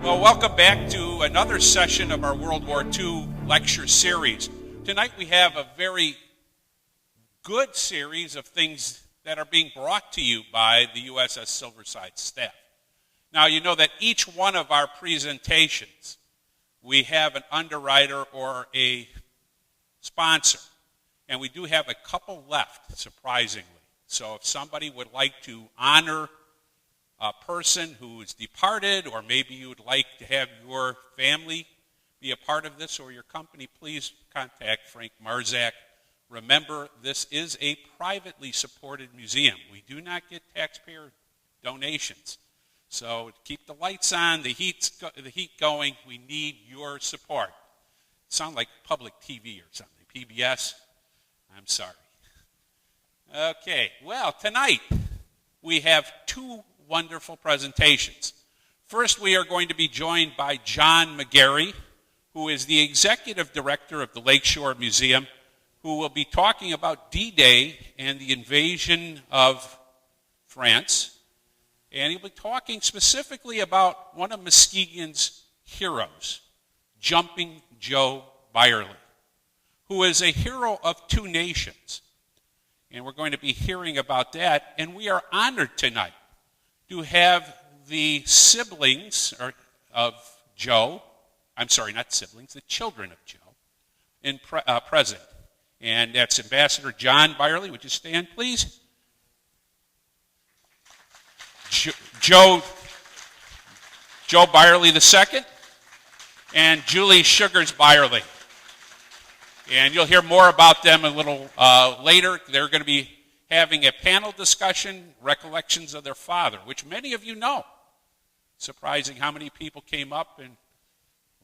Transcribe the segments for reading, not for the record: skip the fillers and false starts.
Well, welcome back to another session of our World War II lecture series. Tonight we have a very good series of things that are being brought to you by the USS Silverside staff. Now, you know that each one of our presentations, we have an underwriter or a sponsor. And we do have a couple left, surprisingly. So if somebody would like to honor a person who is departed, or maybe you would like to have your family be a part of this or your company, please contact Frank Marzak. Remember, this is a privately supported museum. We do not get taxpayer donations. So to keep the lights on, the heat going, we need your support. Sound like public TV or something, PBS. I'm sorry. Okay, well, tonight we have two wonderful presentations. First, we are going to be joined by John McGarry, who is the executive director of the Lakeshore Museum, who will be talking about D-Day and the invasion of France. And he'll be talking specifically about one of Muskegon's heroes, Jumping Joe Byerly, who is a hero of two nations. And we're going to be hearing about that. And we are honored tonight to have the siblings of Joe, I'm sorry, not siblings, the children of Joe, present. And that's Ambassador John Byerly. Would you stand, please? Joe Byerly II and Julie Sugars Byerly. And you'll hear more about them a little later. They're going to be having a panel discussion, recollections of their father, which many of you know. Surprising how many people came up and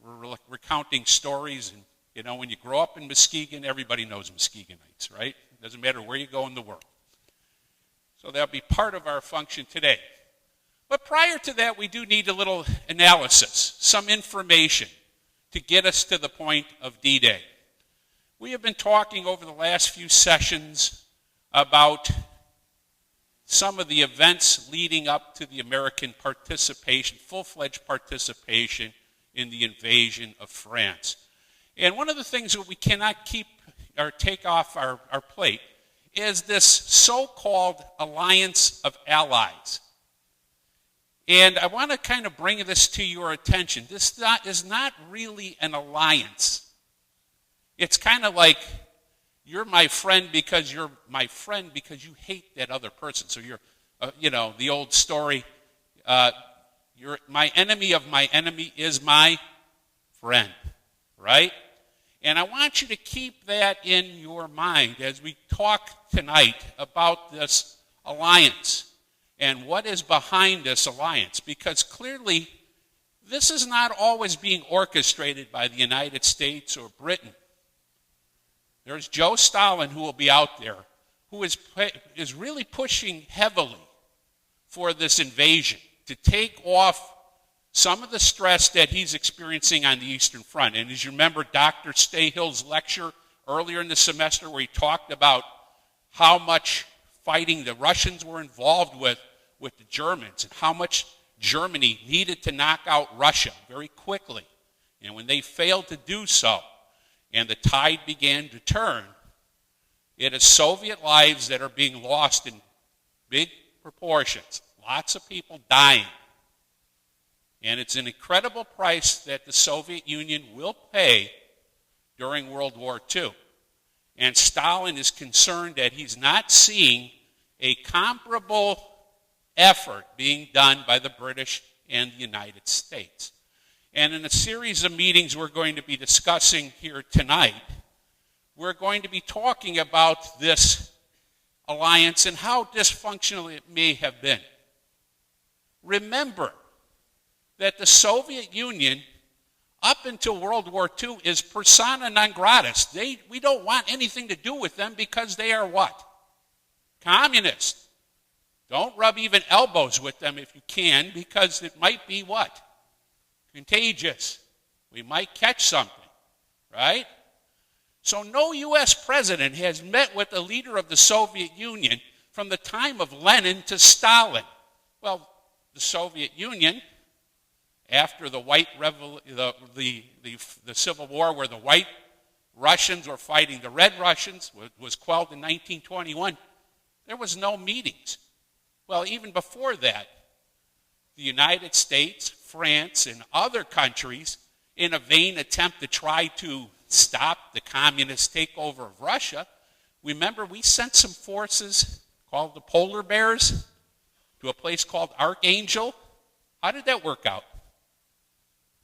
were recounting stories. And, you know, when you grow up in Muskegon, everybody knows Muskegonites, right? It doesn't matter where you go in the world. So that'll be part of our function today. But prior to that, we do need a little analysis, some information to get us to the point of D-Day. We have been talking over the last few sessions about some of the events leading up to the American participation, full-fledged participation in the invasion of France. And one of the things that we cannot keep or take off our plate is this so-called alliance of allies. And I want to kind of bring this to your attention. This is not really an alliance. It's kind of like you're my friend because you're my friend because you hate that other person. So you're, the old story, you're my enemy of my enemy is my friend, right? And I want you to keep that in your mind as we talk tonight about this alliance and what is behind this alliance, because clearly this is not always being orchestrated by the United States or Britain. There's Joe Stalin, who will be out there, who is really pushing heavily for this invasion to take off some of the stress that he's experiencing on the Eastern Front. And as you remember, Dr. Stahill's lecture earlier in the semester where he talked about how much fighting the Russians were involved with the Germans and how much Germany needed to knock out Russia very quickly. And when they failed to do so, and the tide began to turn, it is Soviet lives that are being lost in big proportions. Lots of people dying. And it's an incredible price that the Soviet Union will pay during World War II. And Stalin is concerned that he's not seeing a comparable effort being done by the British and the United States. And in a series of meetings we're going to be discussing here tonight, we're going to be talking about this alliance and how dysfunctional it may have been. Remember that the Soviet Union, up until World War II, is persona non grata. We don't want anything to do with them because they are what? Communist. Don't rub even elbows with them if you can, because it might be what? Contagious. We might catch something, right? So no U.S. president has met with a leader of the Soviet Union from the time of Lenin to Stalin. Well, the Soviet Union after the the Civil War, where the white Russians were fighting the red Russians, was quelled in 1921, there was no meetings. Well, even before that, the United States, France, and other countries, in a vain attempt to try to stop the communist takeover of Russia, remember we sent some forces called the Polar Bears to a place called Archangel. How did that work out?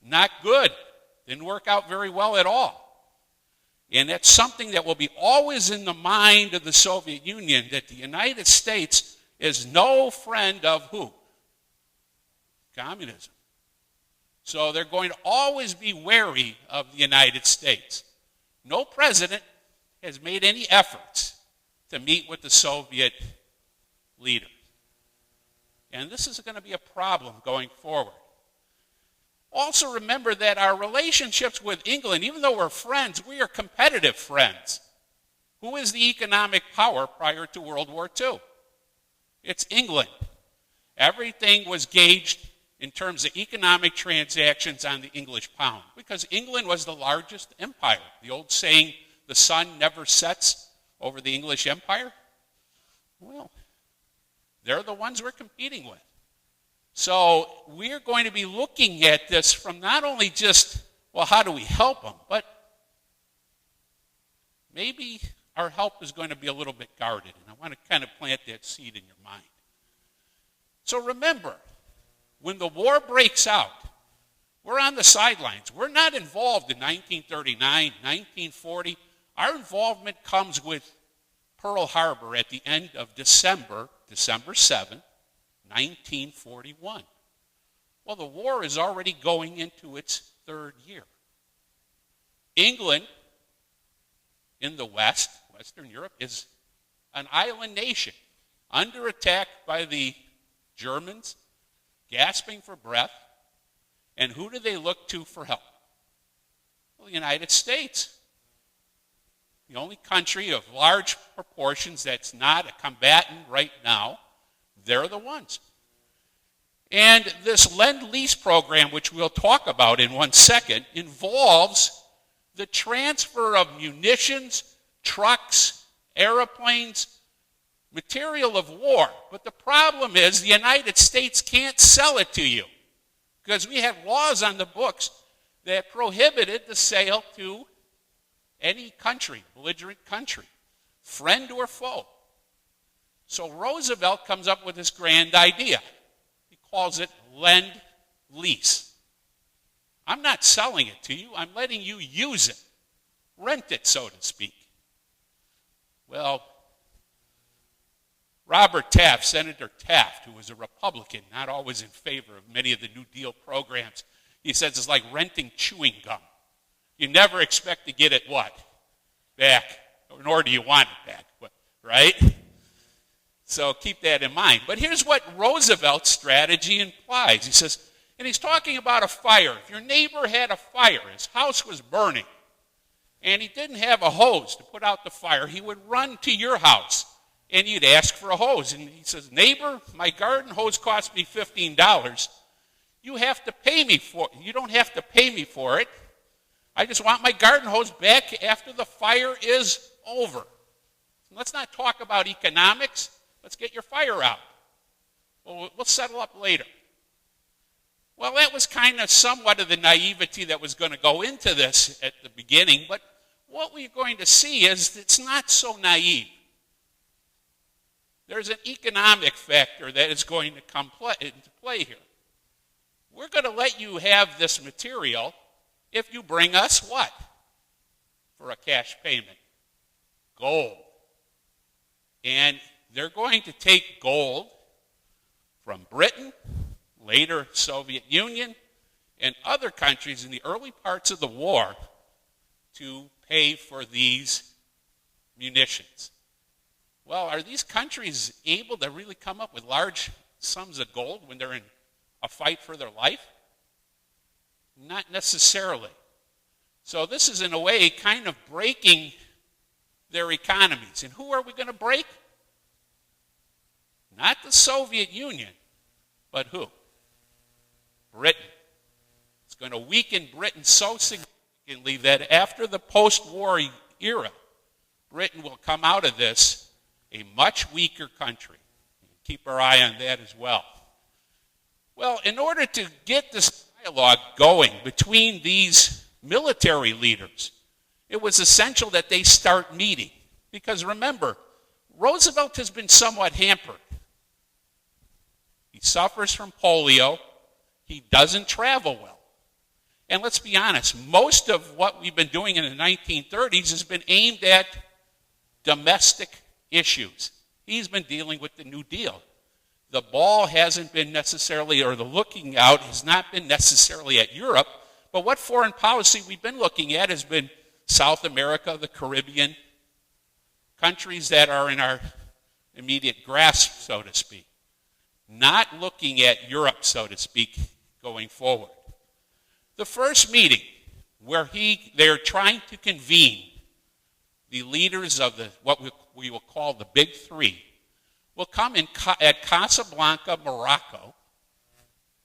Not good. Didn't work out very well at all. And that's something that will be always in the mind of the Soviet Union, that the United States is no friend of who? Communism. So they're going to always be wary of the United States. No president has made any efforts to meet with the Soviet leaders. And this is going to be a problem going forward. Also remember that our relationships with England, even though we're friends, we are competitive friends. Who is the economic power prior to World War II? It's England. Everything was gauged in terms of economic transactions on the English pound, because England was the largest empire. The old saying, the sun never sets over the English empire. Well, they're the ones we're competing with. So we're going to be looking at this from not only just, well, how do we help them, but maybe our help is going to be a little bit guarded. And I want to kind of plant that seed in your mind. So remember, when the war breaks out, we're on the sidelines. We're not involved in 1939, 1940. Our involvement comes with Pearl Harbor at the end of December 7, 1941. Well, the war is already going into its third year. England in the West, Western Europe, is an island nation under attack by the Germans, gasping for breath. And who do they look to for help? Well, the United States. The only country of large proportions that's not a combatant right now. They're the ones. And this Lend-Lease program, which we'll talk about in 1 second, involves the transfer of munitions, trucks, airplanes, material of war. But the problem is the United States can't sell it to you because we have laws on the books that prohibited the sale to any country, belligerent country, friend or foe. So Roosevelt comes up with this grand idea. He calls it Lend-Lease. I'm not selling it to you. I'm letting you use it. Rent it, so to speak. Well, Robert Taft, Senator Taft, who was a Republican, not always in favor of many of the New Deal programs, he says it's like renting chewing gum. You never expect to get it what? Back. Nor do you want it back, right? So keep that in mind. But here's what Roosevelt's strategy implies. He says, and he's talking about a fire. If your neighbor had a fire, his house was burning, and he didn't have a hose to put out the fire, he would run to your house, and you'd ask for a hose. And he says, neighbor, my garden hose cost me $15. You have to pay me for it. You don't have to pay me for it. I just want my garden hose back after the fire is over. Let's not talk about economics. Let's get your fire out. Well, we'll settle up later. Well, that was kind of somewhat of the naivety that was going to go into this at the beginning, but what we're going to see is it's not so naive. There's an economic factor that is going to come into play here. We're going to let you have this material if you bring us what? For a cash payment? Gold. And they're going to take gold from Britain, later Soviet Union, and other countries in the early parts of the war to pay for these munitions. Well, are these countries able to really come up with large sums of gold when they're in a fight for their life? Not necessarily. So this is, in a way, kind of breaking their economies. And who are we going to break? Not the Soviet Union, but who? Britain. going to weaken Britain so significantly that after the post-war era, Britain will come out of this a much weaker country. Keep our eye on that as well. Well, in order to get this dialogue going between these military leaders, it was essential that they start meeting. Because remember, Roosevelt has been somewhat hampered. He suffers from polio. He doesn't travel well. And let's be honest, most of what we've been doing in the 1930s has been aimed at domestic issues. He's been dealing with the New Deal. The ball hasn't been necessarily, or the looking out has not been necessarily at Europe, but what foreign policy we've been looking at has been South America, the Caribbean, countries that are in our immediate grasp, so to speak. Not looking at Europe, so to speak, going forward. The first meeting where they're trying to convene the leaders of what we will call the Big Three will come at Casablanca, Morocco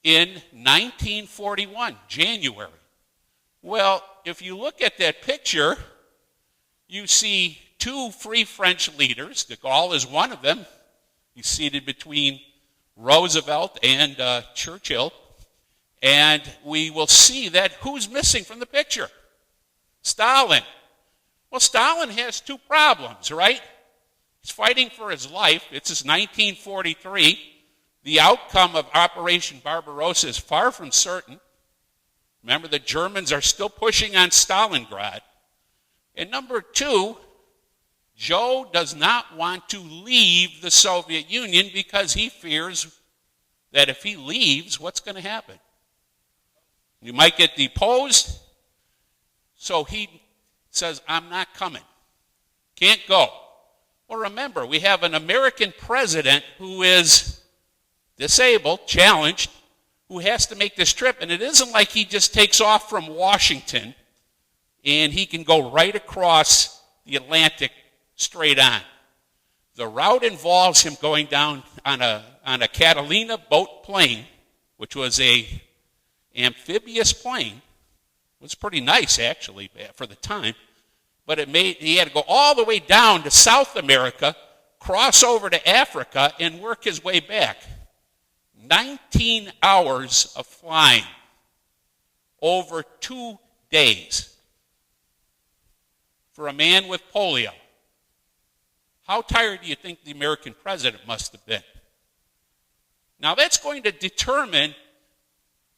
in 1941, January. Well, if you look at that picture, you see two free French leaders. De Gaulle is one of them. He's seated between Roosevelt and Churchill. And we will see that who's missing from the picture? Stalin. Well, Stalin has two problems, right? He's fighting for his life. It's his 1943. The outcome of Operation Barbarossa is far from certain. Remember, the Germans are still pushing on Stalingrad. And number two, Joe does not want to leave the Soviet Union because he fears that if he leaves, what's going to happen? You might get deposed. So he says, I'm not coming. Can't go. Well, remember, we have an American president who is disabled, challenged, who has to make this trip. And it isn't like he just takes off from Washington and he can go right across the Atlantic straight on. The route involves him going down on a Catalina boat plane, which was a amphibious plane. It was pretty nice, actually, for the time. But he had to go all the way down to South America, cross over to Africa, and work his way back. 19 hours of flying over 2 days for a man with polio. How tired do you think the American president must have been? Now, that's going to determine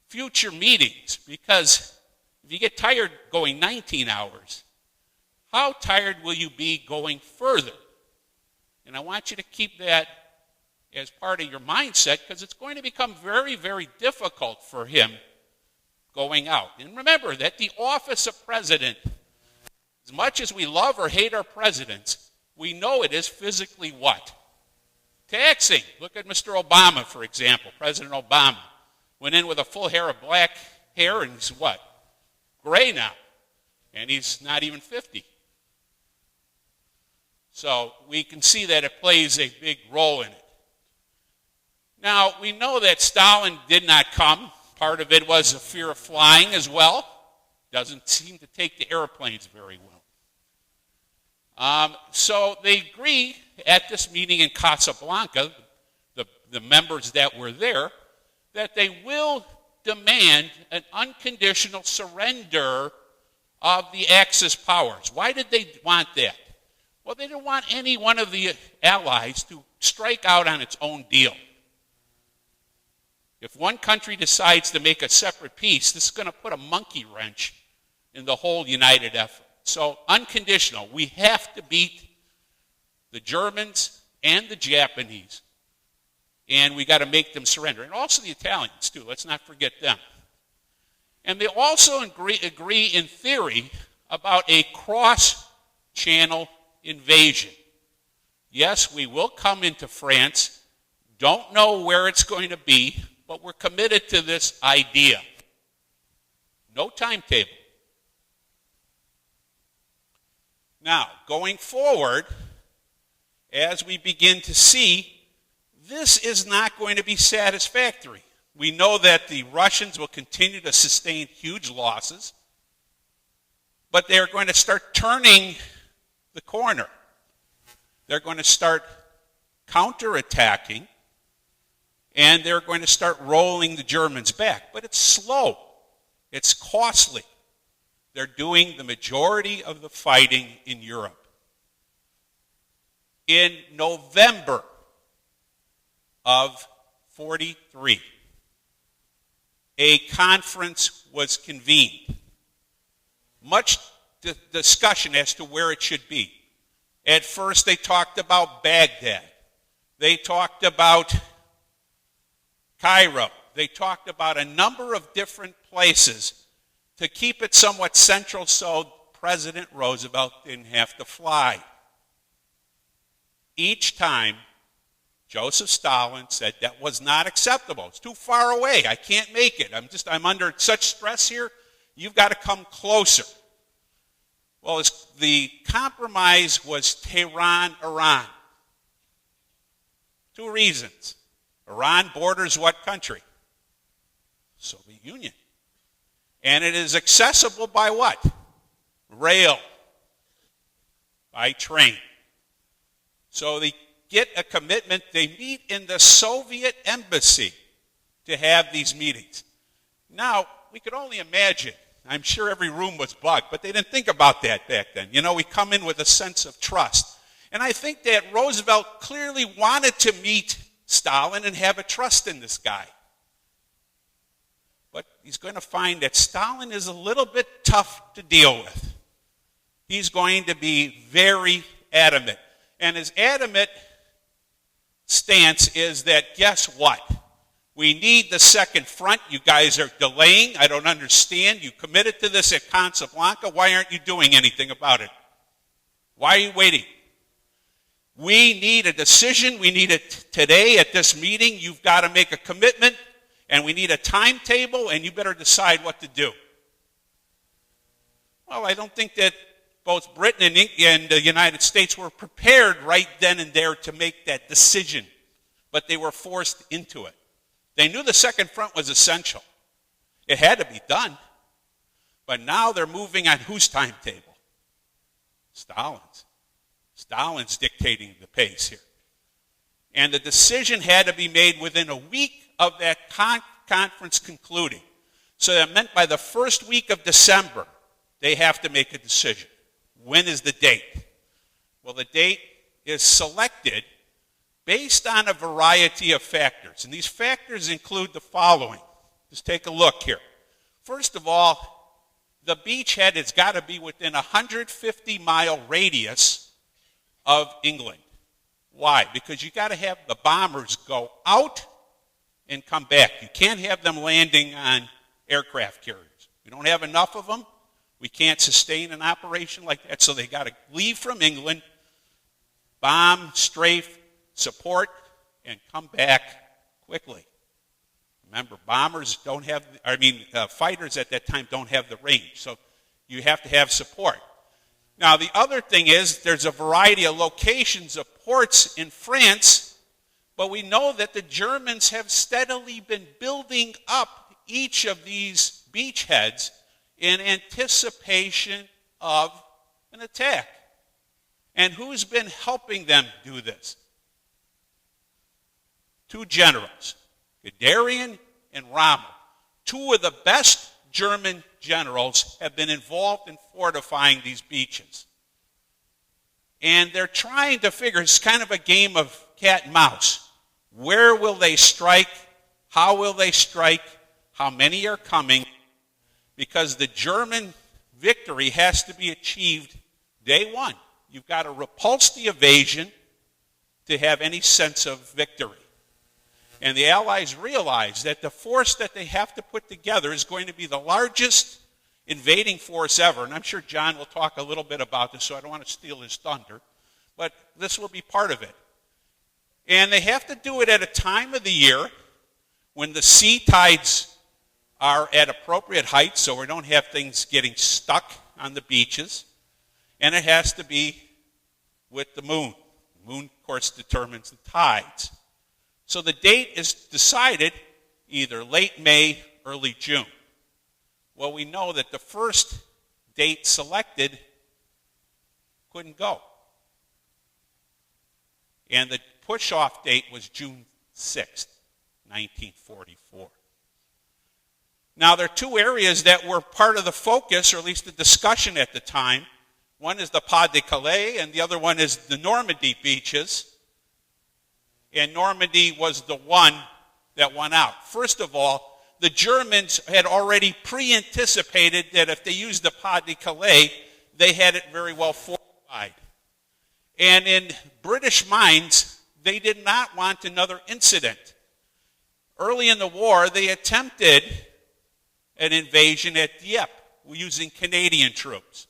future meetings, because if you get tired going 19 hours, how tired will you be going further? And I want you to keep that as part of your mindset, because it's going to become very, very difficult for him going out. And remember that the office of president, as much as we love or hate our presidents, we know it is physically what? Taxing. Look at Mr. Obama, for example. President Obama went in with a full hair of black hair, and he's what? Gray now. And he's not even 50. So we can see that it plays a big role in it. Now, we know that Stalin did not come. Part of it was a fear of flying as well. Doesn't seem to take the airplanes very well. So they agree at this meeting in Casablanca, the members that were there, that they will demand an unconditional surrender of the Axis powers. Why did they want that? Well, they didn't want any one of the allies to strike out on its own deal. If one country decides to make a separate peace, this is going to put a monkey wrench in the whole united effort. So, unconditional. We have to beat the Germans and the Japanese, and we got to make them surrender. And also the Italians, too. Let's not forget them. And they also agree in theory about a cross-channel invasion. Yes, we will come into France. Don't know where it's going to be, but we're committed to this idea. No timetable. Now, going forward, as we begin to see, this is not going to be satisfactory. We know that the Russians will continue to sustain huge losses, but they're going to start turning the corner. They're going to start counterattacking, and they're going to start rolling the Germans back. But it's slow. It's costly. They're doing the majority of the fighting in Europe. In November of 43, a conference was convened. Much discussion as to where it should be. At first, they talked about Baghdad. They talked about Cairo. They talked about a number of different places to keep it somewhat central so President Roosevelt didn't have to fly. Each time, Joseph Stalin said that was not acceptable. It's too far away. I can't make it. I'm under such stress here. You've got to come closer. Well, the compromise was Tehran, Iran. 2 reasons. Iran borders what country? Soviet Union. And it is accessible by what? Rail. By train. So they get a commitment. They meet in the Soviet embassy to have these meetings. Now, we could only imagine. I'm sure every room was bugged, but they didn't think about that back then. You know, we come in with a sense of trust. And I think that Roosevelt clearly wanted to meet Stalin and have a trust in this guy. But he's going to find that Stalin is a little bit tough to deal with. He's going to be very adamant. And his adamant stance is that, guess what? We need the second front. You guys are delaying. I don't understand. You committed to this at CASABLANCA. Why aren't you doing anything about it? Why are you waiting? We need a decision. We need it today at this meeting. You've got to make a commitment, and we need a timetable, and you better decide what to do. Well, I don't think that both Britain and the United States were prepared right then and there to make that decision, but they were forced into it. They knew the second front was essential. It had to be done. But now they're moving on whose timetable? Stalin's. Stalin's dictating the pace here. And the decision had to be made within a week of that conference concluding. So that meant by the first week of December, they have to make a decision. When is the date? Well, the date is selected based on a variety of factors. And these factors include the following. Just take a look here. First of all, the beachhead has got to be within a 150-mile radius of England. Why? Because you got to have the bombers go out and come back. You can't have them landing on aircraft carriers. We don't have enough of them. We can't sustain an operation like that, so they got to leave from England, bomb, strafe, support, and come back quickly. Remember, bombers don't have, fighters at that time don't have the range, so you have to have support. Now, the other thing is there's a variety of locations of ports in France, but we know that the Germans have steadily been building up each of these beachheads in anticipation of an attack. And who's been helping them do this? 2 generals, Guderian and Rommel. 2 of the best German generals have been involved in fortifying these beaches. And they're trying to figure, it's kind of a game of cat and mouse. Where will they strike? How will they strike? How many are coming? Because the German victory has to be achieved day one. You've got to repulse the invasion to have any sense of victory. And the Allies realize that the force that they have to put together is going to be the largest invading force ever. And I'm sure John will talk a little bit about this, so I don't want to steal his thunder. But this will be part of it. And they have to do it at a time of the year when the sea tides are at appropriate heights, so we don't have things getting stuck on the beaches. And it has to be with the moon. The moon, of course, determines the tides. So the date is decided either late May, early June. Well, we know that the first date selected couldn't go. And the push-off date was June 6th, 1944. Now, there are two areas that were part of the focus, or at least the discussion at the time. One is the Pas-de-Calais, and the other one is the Normandy beaches. And Normandy was the one that won out. First of all, the Germans had already pre-anticipated that if they used the Pas-de-Calais, they had it very well fortified. And in British minds, they did not want another incident. Early in the war, they attempted an invasion at Dieppe using Canadian troops.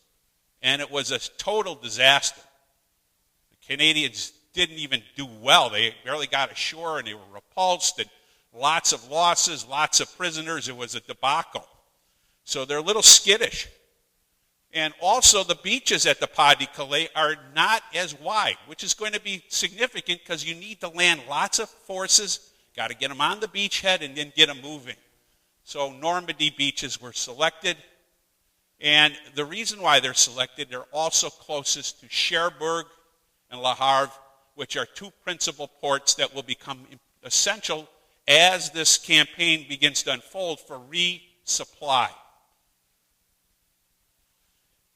And it was a total disaster. The Canadians didn't even do well. They barely got ashore and they were repulsed, and lots of losses, lots of prisoners. It was a debacle. So they're a little skittish. And also the beaches at the Pas-de-Calais are not as wide, which is going to be significant because you need to land lots of forces, got to get them on the beachhead and then get them moving. So Normandy beaches were selected. And the reason why they're selected, they're also closest to Cherbourg and Le Havre, which are two principal ports that will become essential as this campaign begins to unfold for resupply.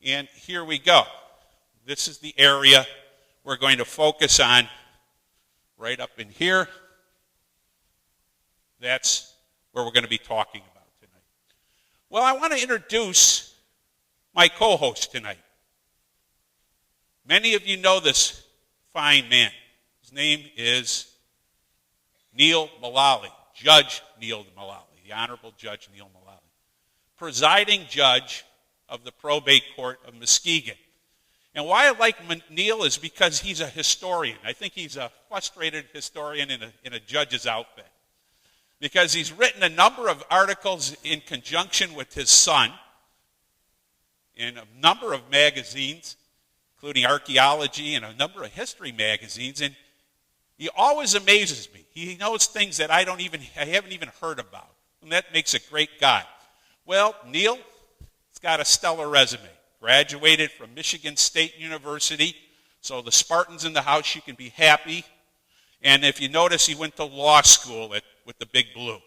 And here we go. This is the area we're going to focus on right up in here. That's where we're going to be talking about tonight. Well, I want to introduce my co-host tonight. Many of you know this fine man. His name is Neil Mullally, Judge Neil Mullally, the Honorable Judge Neil Mullally, presiding judge of the probate court of Muskegon. And why I like Neil is because he's a historian. I think he's a frustrated historian in a judge's outfit, because he's written a number of articles in conjunction with his son in a number of magazines, including Archaeology and a number of history magazines, and he always amazes me. He knows things that I haven't even heard about, and that makes a great guy. Well, Neil, he's got a stellar resume. Graduated from Michigan State University, so the Spartans in the house, you can be happy. And if you notice, he went to law school with the Big Blue.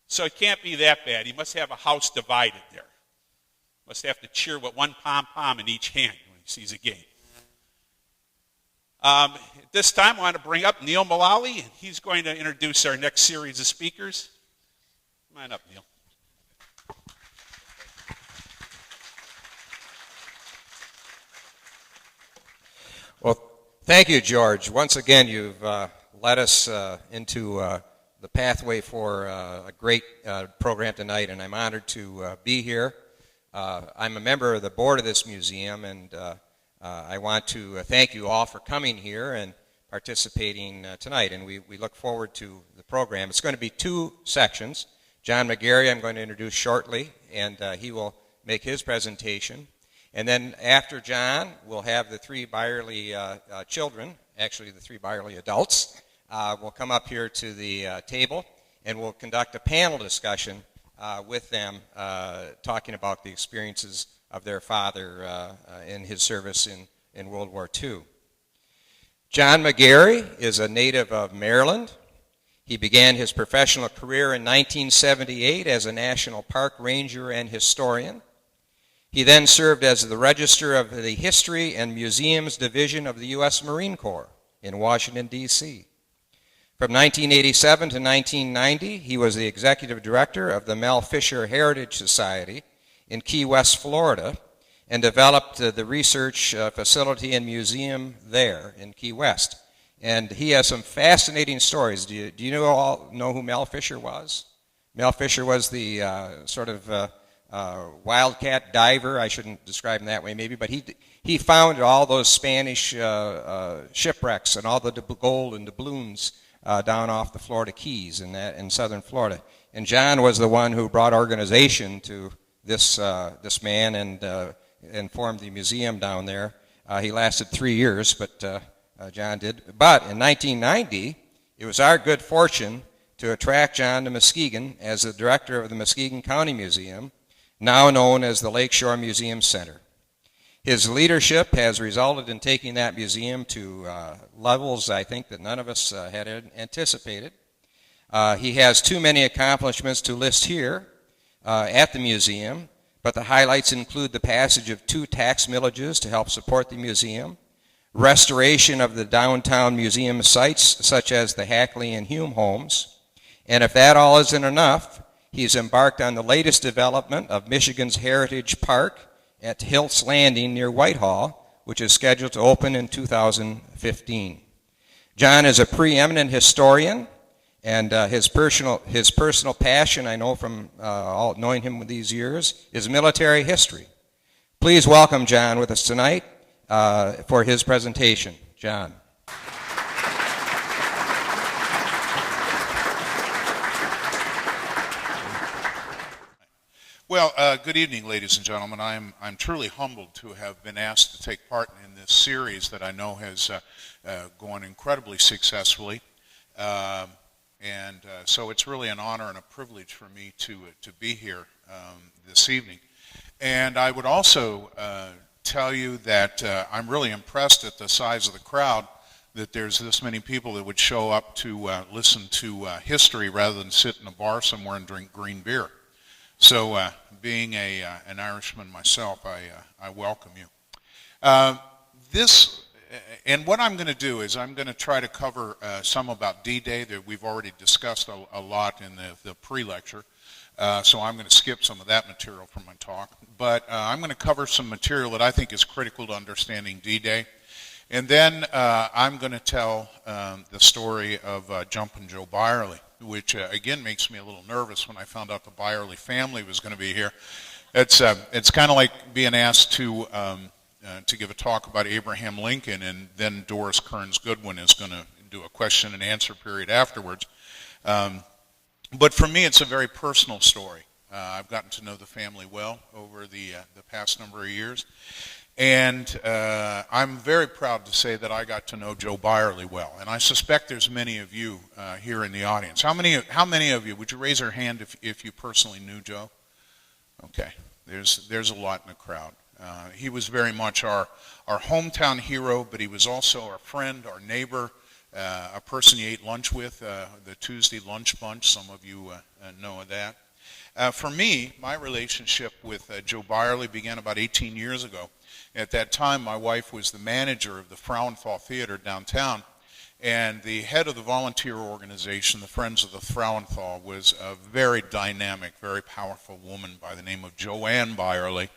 So it can't be that bad. He must have a house divided there. Must have to cheer with one pom-pom in each hand when he sees a game. At this time, I want to bring up Neil Mullally, and he's going to introduce our next series of speakers. Come on up, Neil. Well, thank you, George. Once again, you've led us into the pathway for a great program tonight, and I'm honored to be here. I'm a member of the board of this museum, and I want to thank you all for coming here and participating tonight, and we look forward to the program. It's going to be two sections. John McGarry I'm going to introduce shortly, and he will make his presentation. And then after John, we'll have the three Byerly children, actually the three Byerly adults, will come up here to the table, and we'll conduct a panel discussion with them, talking about the experiences of their father in his service in World War II. John McGarry is a native of Maryland. He began his professional career in 1978 as a National Park Ranger and historian. He then served as the Register of the History and Museums Division of the U.S. Marine Corps in Washington, D.C. From 1987 to 1990, he was the Executive Director of the Mel Fisher Heritage Society in Key West, Florida, and developed the research facility and museum there in Key West. And he has some fascinating stories. Do you all know who Mel Fisher was? Mel Fisher was the sort of wildcat diver. I shouldn't describe him that way maybe, but he found all those Spanish shipwrecks and all the gold and doubloons down off the Florida Keys in southern Florida. And John was the one who brought organization to this man and formed the museum down there. He lasted 3 years, but John did. But in 1990, it was our good fortune to attract John to Muskegon as the director of the Muskegon County Museum, now known as the Lakeshore Museum Center. His leadership has resulted in taking that museum to levels I think that none of us had anticipated. He has too many accomplishments to list here at the museum, but the highlights include the passage of 2 tax millages to help support the museum, restoration of the downtown museum sites such as the Hackley and Hume homes, and if that all isn't enough, he's embarked on the latest development of Michigan's Heritage Park at Hilt's Landing near Whitehall, which is scheduled to open in 2015. John is a preeminent historian, and his personal passion, I know from knowing him these years, is military history. Please welcome John with us tonight for his presentation. John. Well, good evening, ladies and gentlemen. I'm truly humbled to have been asked to take part in this series that I know has gone incredibly successfully. So it's really an honor and a privilege for me to be here this evening. And I would also tell you that I'm really impressed at the size of the crowd, that there's this many people that would show up to listen to history rather than sit in a bar somewhere and drink green beer. So being an Irishman myself, I welcome you. And what I'm going to do is I'm going to try to cover some about D-Day that we've already discussed a lot in the pre-lecture. So I'm going to skip some of that material from my talk. But I'm going to cover some material that I think is critical to understanding D-Day. And then I'm going to tell the story of Jumpin' Joe Byerly, which again makes me a little nervous when I found out the Byerly family was going to be here. It's kind of like being asked to give a talk about Abraham Lincoln, and then Doris Kearns Goodwin is going to do a question and answer period afterwards. But for me, it's a very personal story. I've gotten to know the family well over the past number of years. And I'm very proud to say that I got to know Joe Byerly well. And I suspect there's many of you here in the audience. How many of you, would you raise your hand if you personally knew Joe? Okay, there's a lot in the crowd. He was very much our hometown hero, but he was also our friend, our neighbor, a person he ate lunch with, the Tuesday lunch bunch. Some of you know of that. For me, my relationship with Joe Byerly began about 18 years ago. At that time, my wife was the manager of the Frauenthal Theater downtown, and the head of the volunteer organization, the Friends of the Frauenthal, was a very dynamic, very powerful woman by the name of Joanne Byerly.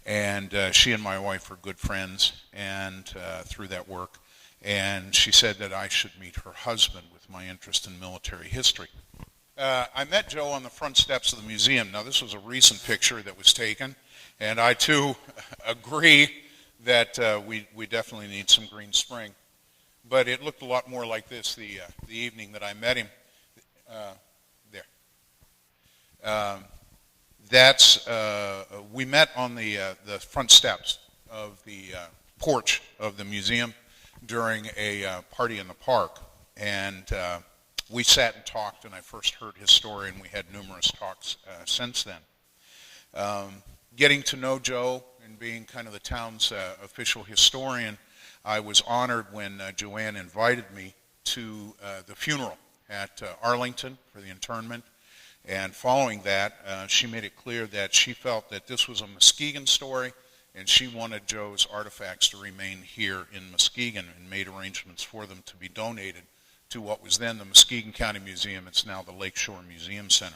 And she and my wife were good friends and through that work. And she said that I should meet her husband with my interest in military history. I met Joe on the front steps of the museum. Now, this was a recent picture that was taken. And I, too, agree that we definitely need some green spring. But it looked a lot more like this the evening that I met him. We met on the front steps of the porch of the museum during a party in the park. And we sat and talked, and I first heard his story, and we had numerous talks since then. Getting to know Joe and being kind of the town's official historian, I was honored when Joanne invited me to the funeral at Arlington for the internment. And following that, she made it clear that she felt that this was a Muskegon story, and she wanted Joe's artifacts to remain here in Muskegon, and made arrangements for them to be donated to what was then the Muskegon County Museum. It's now the Lakeshore Museum Center.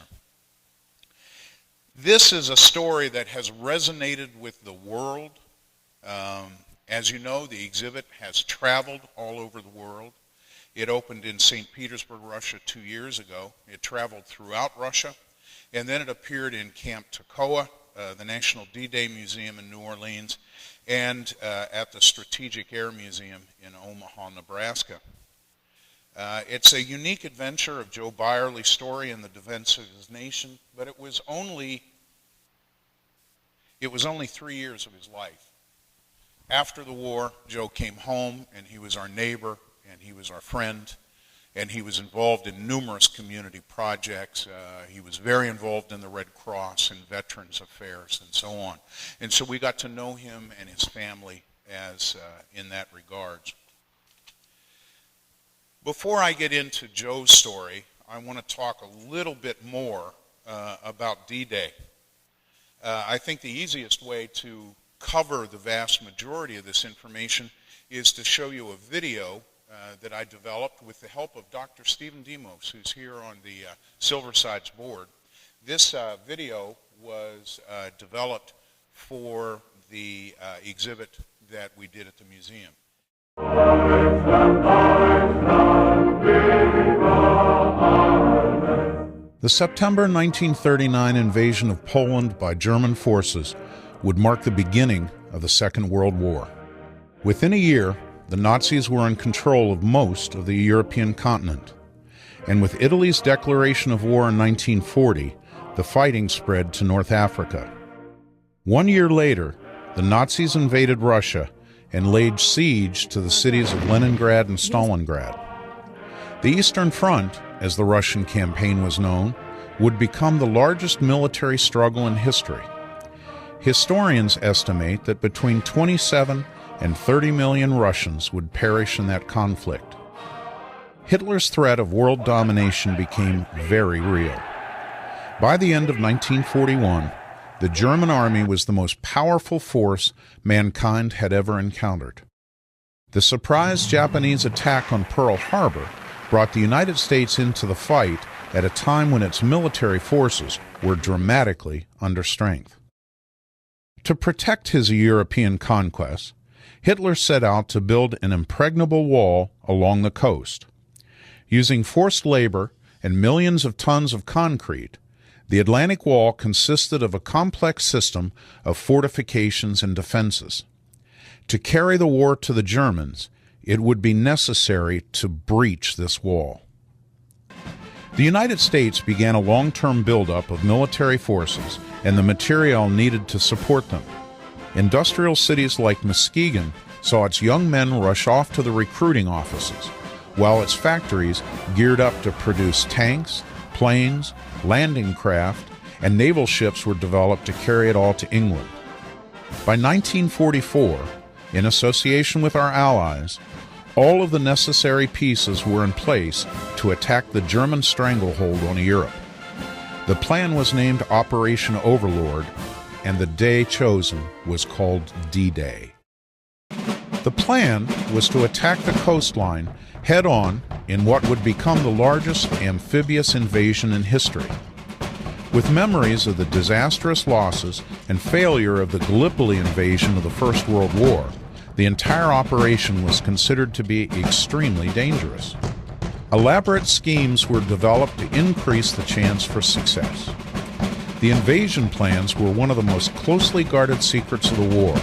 This is a story that has resonated with the world. As you know, the exhibit has traveled all over the world. It opened in St. Petersburg, Russia 2 years ago. It traveled throughout Russia, and then it appeared in Camp Toccoa, the National D-Day Museum in New Orleans, and at the Strategic Air Museum in Omaha, Nebraska. It's a unique adventure of Joe Byerly's story in the defense of his nation, but it was only 3 years of his life. After the war, Joe came home, and he was our neighbor, and he was our friend, And he was involved in numerous community projects. He was very involved in the Red Cross and Veterans Affairs and so on. And so we got to know him and his family as in that regards. Before I get into Joe's story, I want to talk a little bit more about D-Day. I think the easiest way to cover the vast majority of this information is to show you a video that I developed with the help of Dr. Stephen Demos, who's here on the Silversides board. This video was developed for the exhibit that we did at the museum. The September 1939 invasion of Poland by German forces would mark the beginning of the Second World War. Within a year, the Nazis were in control of most of the European continent, and with Italy's declaration of war in 1940, the fighting spread to North Africa. 1 year later, the Nazis invaded Russia and laid siege to the cities of Leningrad and Stalingrad. The Eastern Front, as the Russian campaign was known, would become the largest military struggle in history. Historians estimate that between 27 and 30 million Russians would perish in that conflict. Hitler's threat of world domination became very real. By the end of 1941, the German army was the most powerful force mankind had ever encountered. The surprise Japanese attack on Pearl Harbor brought the United States into the fight at a time when its military forces were dramatically under strength. To protect his European conquests, Hitler set out to build an impregnable wall along the coast. Using forced labor and millions of tons of concrete, the Atlantic Wall consisted of a complex system of fortifications and defenses. To carry the war to the Germans, it would be necessary to breach this wall. The United States began a long-term buildup of military forces and the material needed to support them. Industrial cities like Muskegon saw its young men rush off to the recruiting offices, while its factories geared up to produce tanks, planes, landing craft, and naval ships were developed to carry it all to England. By 1944, in association with our allies, all of the necessary pieces were in place to attack the German stranglehold on Europe. The plan was named Operation Overlord, and the day chosen was called D-Day. The plan was to attack the coastline head-on in what would become the largest amphibious invasion in history. With memories of the disastrous losses and failure of the Gallipoli invasion of the First World War, the entire operation was considered to be extremely dangerous. Elaborate schemes were developed to increase the chance for success. The invasion plans were one of the most closely guarded secrets of the war,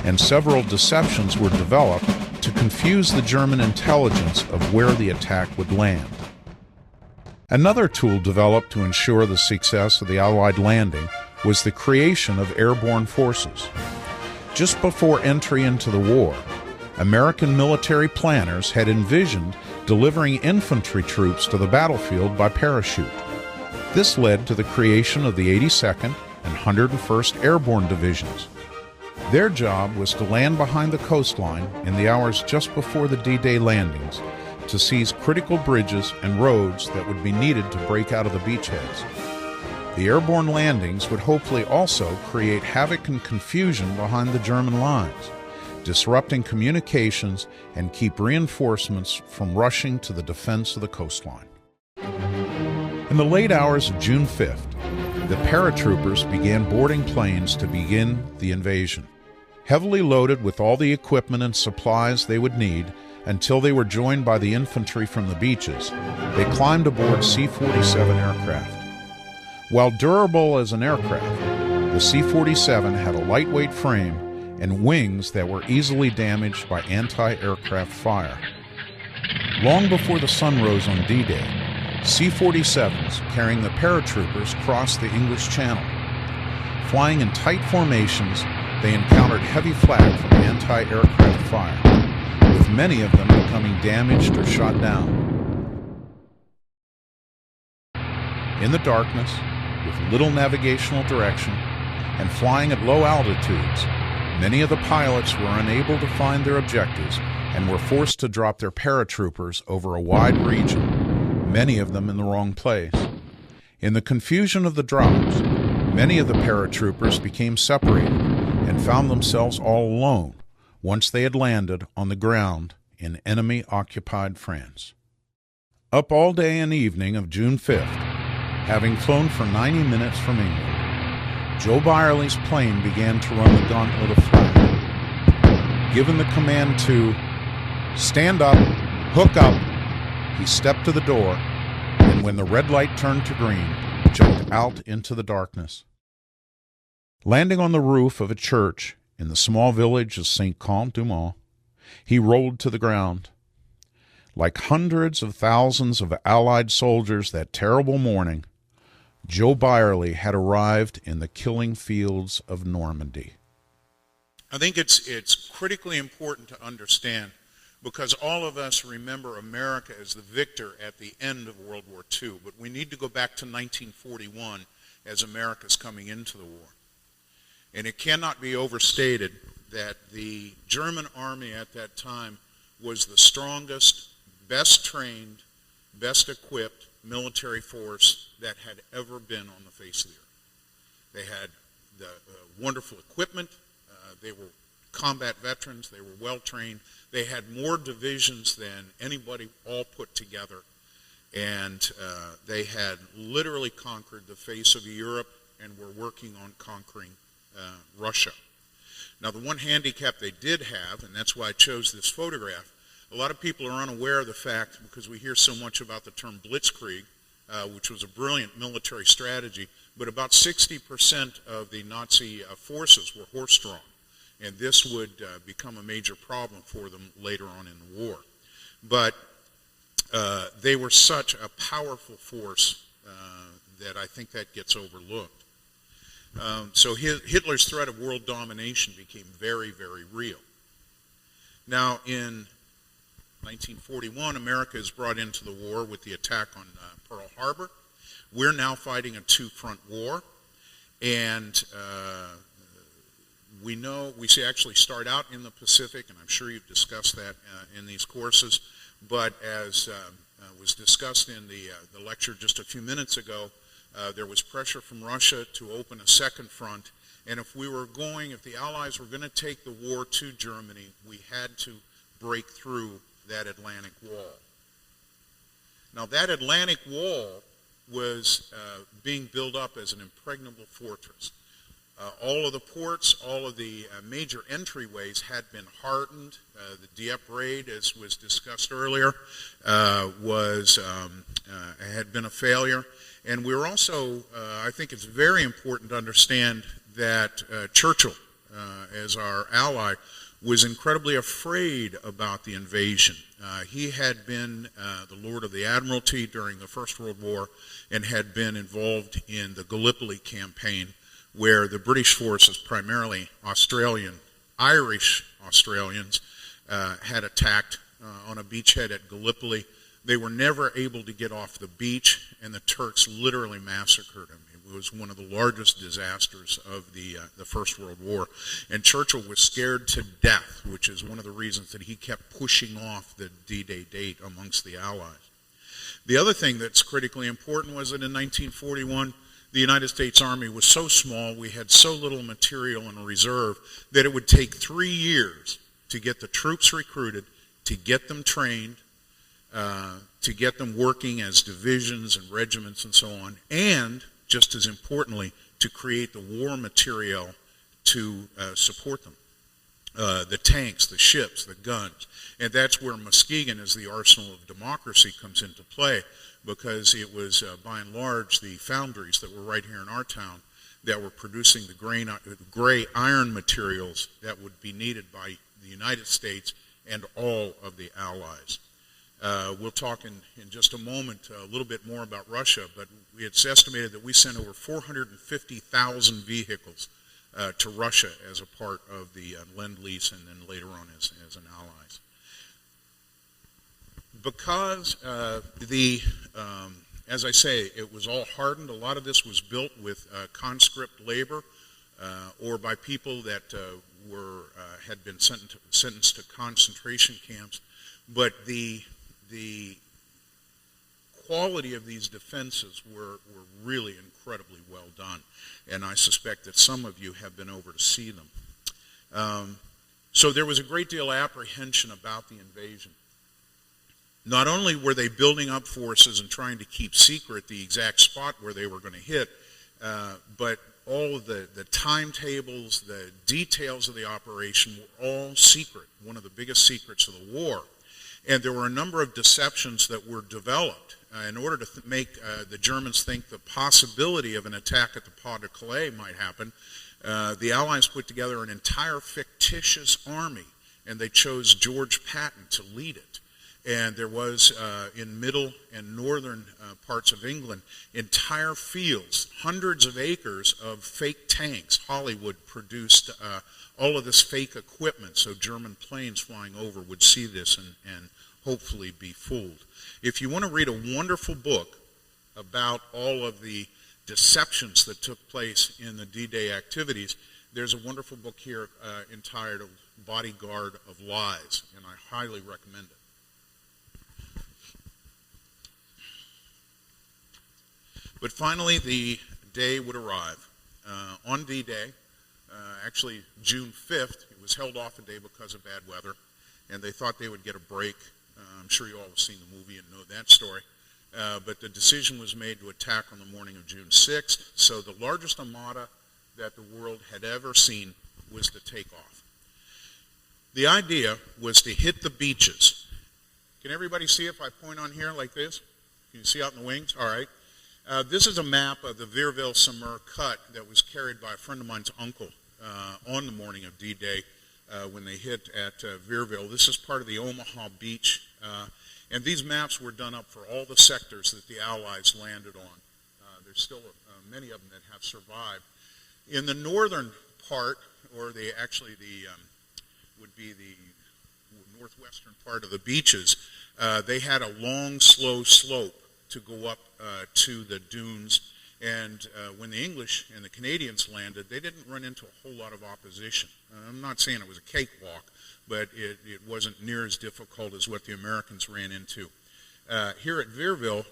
and several deceptions were developed to confuse the German intelligence of where the attack would land. Another tool developed to ensure the success of the Allied landing was the creation of airborne forces. Just before entry into the war, American military planners had envisioned delivering infantry troops to the battlefield by parachute. This led to the creation of the 82nd and 101st Airborne Divisions. Their job was to land behind the coastline in the hours just before the D-Day landings to seize critical bridges and roads that would be needed to break out of the beachheads. The airborne landings would hopefully also create havoc and confusion behind the German lines, disrupting communications and keep reinforcements from rushing to the defense of the coastline. In the late hours of June 5th, the paratroopers began boarding planes to begin the invasion. Heavily loaded with all the equipment and supplies they would need until they were joined by the infantry from the beaches, they climbed aboard C-47 aircraft. While durable as an aircraft, the C-47 had a lightweight frame and wings that were easily damaged by anti-aircraft fire. Long before the sun rose on D-Day, C-47s carrying the paratroopers crossed the English Channel. Flying in tight formations, they encountered heavy flak from anti-aircraft fire, with many of them becoming damaged or shot down. In the darkness, with little navigational direction, and flying at low altitudes, many of the pilots were unable to find their objectives and were forced to drop their paratroopers over a wide region, many of them in the wrong place. In the confusion of the drops, many of the paratroopers became separated and found themselves all alone once they had landed on the ground in enemy-occupied France. Up all day and evening of June 5th, having flown for 90 minutes from England, Joe Byerly's plane began to run the gauntlet of flight. Given the command to stand up, hook up, he stepped to the door, and when the red light turned to green, jumped out into the darkness. Landing on the roof of a church in the small village of Saint-Cont-du-Mont, he rolled to the ground. Like hundreds of thousands of Allied soldiers that terrible morning, Joe Byerly had arrived in the killing fields of Normandy. I think it's critically important to understand, because all of us remember America as the victor at the end of World War II, but we need to go back to 1941 as America's coming into the war. And it cannot be overstated that the German army at that time was the strongest, best trained, best equipped military force that had ever been on the face of the earth. They had the wonderful equipment. They were combat veterans. They were well trained. They had more divisions than anybody all put together. And they had literally conquered the face of Europe and were working on conquering Russia. Now, the one handicap they did have, and that's why I chose this photograph, a lot of people are unaware of the fact, because we hear so much about the term blitzkrieg, which was a brilliant military strategy, but about 60% of the Nazi forces were horse-drawn, and this would become a major problem for them later on in the war. But they were such a powerful force that I think that gets overlooked. So Hitler's threat of world domination became very, very real. Now, in 1941, America is brought into the war with the attack on Pearl Harbor. We're now fighting a two-front war, and we actually start out in the Pacific, and I'm sure you've discussed that in these courses, but as was discussed in the lecture just a few minutes ago, there was pressure from Russia to open a second front, and if the Allies were going to take the war to Germany, we had to break through that Atlantic Wall. Now, that Atlantic Wall was being built up as an impregnable fortress. All of the ports, all of the major entryways had been hardened. The Dieppe raid, as was discussed earlier, had been a failure. And we're also, I think it's very important to understand that Churchill, as our ally, was incredibly afraid about the invasion. He had been the Lord of the Admiralty during the First World War and had been involved in the Gallipoli campaign, where the British forces, primarily Irish Australians, had attacked on a beachhead at Gallipoli. They were never able to get off the beach, and the Turks literally massacred them. It was one of the largest disasters of the First World War. And Churchill was scared to death, which is one of the reasons that he kept pushing off the D-Day date amongst the Allies. The other thing that's critically important was that in 1941, the United States Army was so small, we had so little material in reserve, that it would take 3 years to get the troops recruited, to get them trained, to get them working as divisions and regiments and so on, and, just as importantly, to create the war material to support them. The tanks, the ships, the guns. And that's where Muskegon, as the arsenal of democracy, comes into play, because it was, by and large, the foundries that were right here in our town that were producing the gray iron materials that would be needed by the United States and all of the Allies. We'll talk in just a moment a little bit more about Russia, but it's estimated that we sent over 450,000 vehicles to Russia as a part of the Lend-Lease and then later on as an allies. Because As I say, it was all hardened. A lot of this was built with conscript labor or by people that had been sentenced to concentration camps. But the quality of these defenses were really incredibly well done, and I suspect that some of you have been over to see them. So there was a great deal of apprehension about the invasion. Not only were they building up forces and trying to keep secret the exact spot where they were going to hit, but all of the timetables, the details of the operation were all secret, one of the biggest secrets of the war. And there were a number of deceptions that were developed in order to make the Germans think the possibility of an attack at the Pas de Calais might happen. The Allies put together an entire fictitious army, and they chose George Patton to lead it. And there was, in middle and northern parts of England, entire fields, hundreds of acres of fake tanks. Hollywood produced all of this fake equipment, so German planes flying over would see this and hopefully be fooled. If you want to read a wonderful book about all of the deceptions that took place in the D-Day activities, there's a wonderful book here entitled Bodyguard of Lies, and I highly recommend it. But finally, the day would arrive. On D-Day, actually June 5th, it was held off a day because of bad weather, and they thought they would get a break. I'm sure you all have seen the movie and know that story. But the decision was made to attack on the morning of June 6th, so the largest armada that the world had ever seen was to take off. The idea was to hit the beaches. Can everybody see if I point on here like this? Can you see out in the wings? All right. This is a map of the Vierville-Saumur cut that was carried by a friend of mine's uncle on the morning of D-Day when they hit at Vierville. This is part of the Omaha Beach, and these maps were done up for all the sectors that the Allies landed on. There's still many of them that have survived. In the northern part, or would be the northwestern part of the beaches, they had a long, slow slope to go up to the dunes, and when the English and the Canadians landed, they didn't run into a whole lot of opposition. I'm not saying it was a cakewalk, but it wasn't near as difficult as what the Americans ran into. Here at Vierville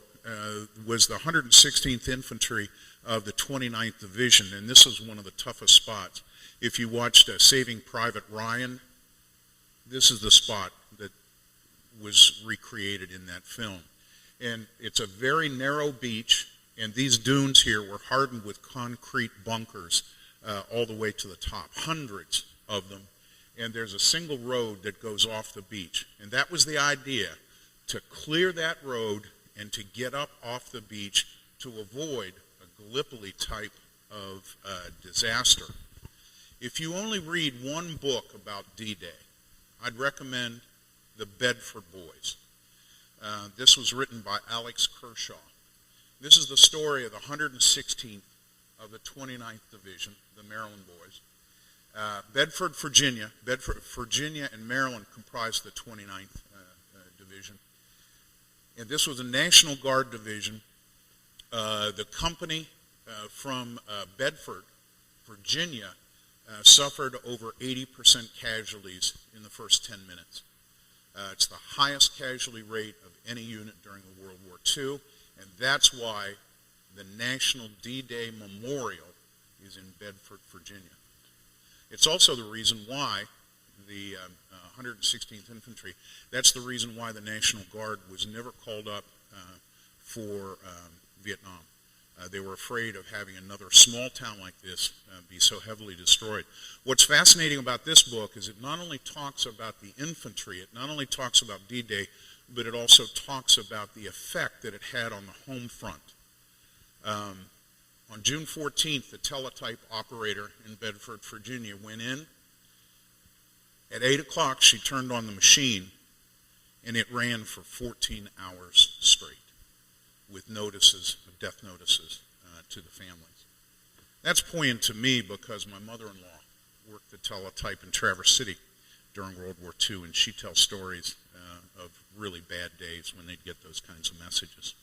was the 116th Infantry of the 29th Division, and this was one of the toughest spots. If you watched Saving Private Ryan, this is the spot that was recreated in that film. And it's a very narrow beach, and these dunes here were hardened with concrete bunkers all the way to the top, hundreds of them. And there's a single road that goes off the beach. And that was the idea, to clear that road and to get up off the beach to avoid a Gallipoli type of disaster. If you only read one book about D-Day, I'd recommend The Bedford Boys. This was written by Alex Kershaw. This is the story of the 116th of the 29th Division, the Maryland Boys. Bedford, Virginia and Maryland comprised the 29th Division. And this was a National Guard division. The company from Bedford, Virginia, suffered over 80% casualties in the first 10 minutes. It's the highest casualty rate of any unit during the World War II, and that's why the National D-Day Memorial is in Bedford, Virginia. It's also the reason why the 116th Infantry, that's the reason why the National Guard was never called up for Vietnam. They were afraid of having another small town like this be so heavily destroyed. What's fascinating about this book is it not only talks about the infantry, it not only talks about D-Day, but it also talks about the effect that it had on the home front. On June 14th, the teletype operator in Bedford, Virginia went in. At 8 o'clock, she turned on the machine, and it ran for 14 hours straight, with notices, death notices to the families. That's poignant to me because my mother-in-law worked the teletype in Traverse City during World War II, and she tells stories of really bad days when they'd get those kinds of messages.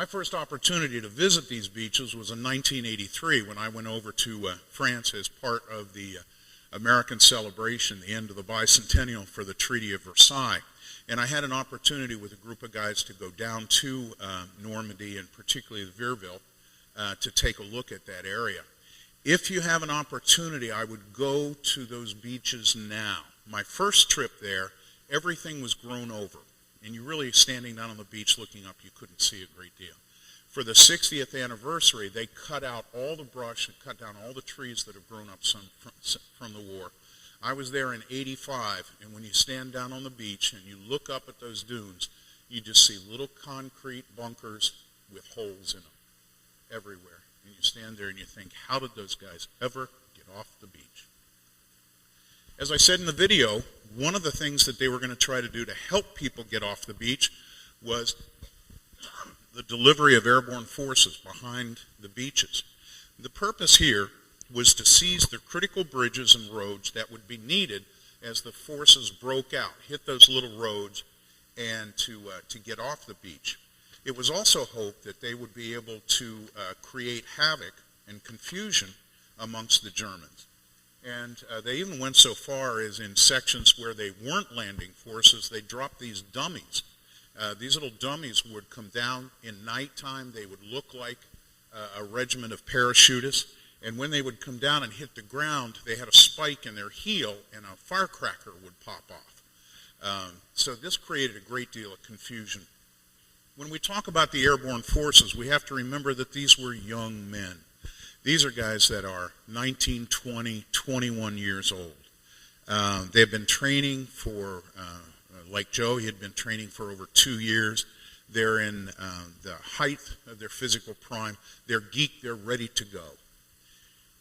My first opportunity to visit these beaches was in 1983 when I went over to France as part of the American celebration, the end of the bicentennial for the Treaty of Versailles. And I had an opportunity with a group of guys to go down to Normandy, and particularly the Vireville, to take a look at that area. If you have an opportunity, I would go to those beaches now. My first trip there, everything was grown over. And you really, standing down on the beach looking up, you couldn't see a great deal. For the 60th anniversary, they cut out all the brush and cut down all the trees that have grown up from the war. I was there in '85, and when you stand down on the beach and you look up at those dunes, you just see little concrete bunkers with holes in them everywhere. And you stand there and you think, how did those guys ever get off the beach? As I said in the video, one of the things that they were going to try to do to help people get off the beach was the delivery of airborne forces behind the beaches. The purpose here was to seize the critical bridges and roads that would be needed as the forces broke out, hit those little roads, and to get off the beach. It was also hoped that they would be able to create havoc and confusion amongst the Germans. And they even went so far as in sections where they weren't landing forces, they dropped these dummies. These little dummies would come down in nighttime. They would look like a regiment of parachutists. And when they would come down and hit the ground, they had a spike in their heel and a firecracker would pop off. So this created a great deal of confusion. When we talk about the airborne forces, we have to remember that these were young men. These are guys that are 19, 20, 21 years old. They've been training for, like Joe, he had been training for over 2 years. They're in the height of their physical prime. They're geeked, they're ready to go.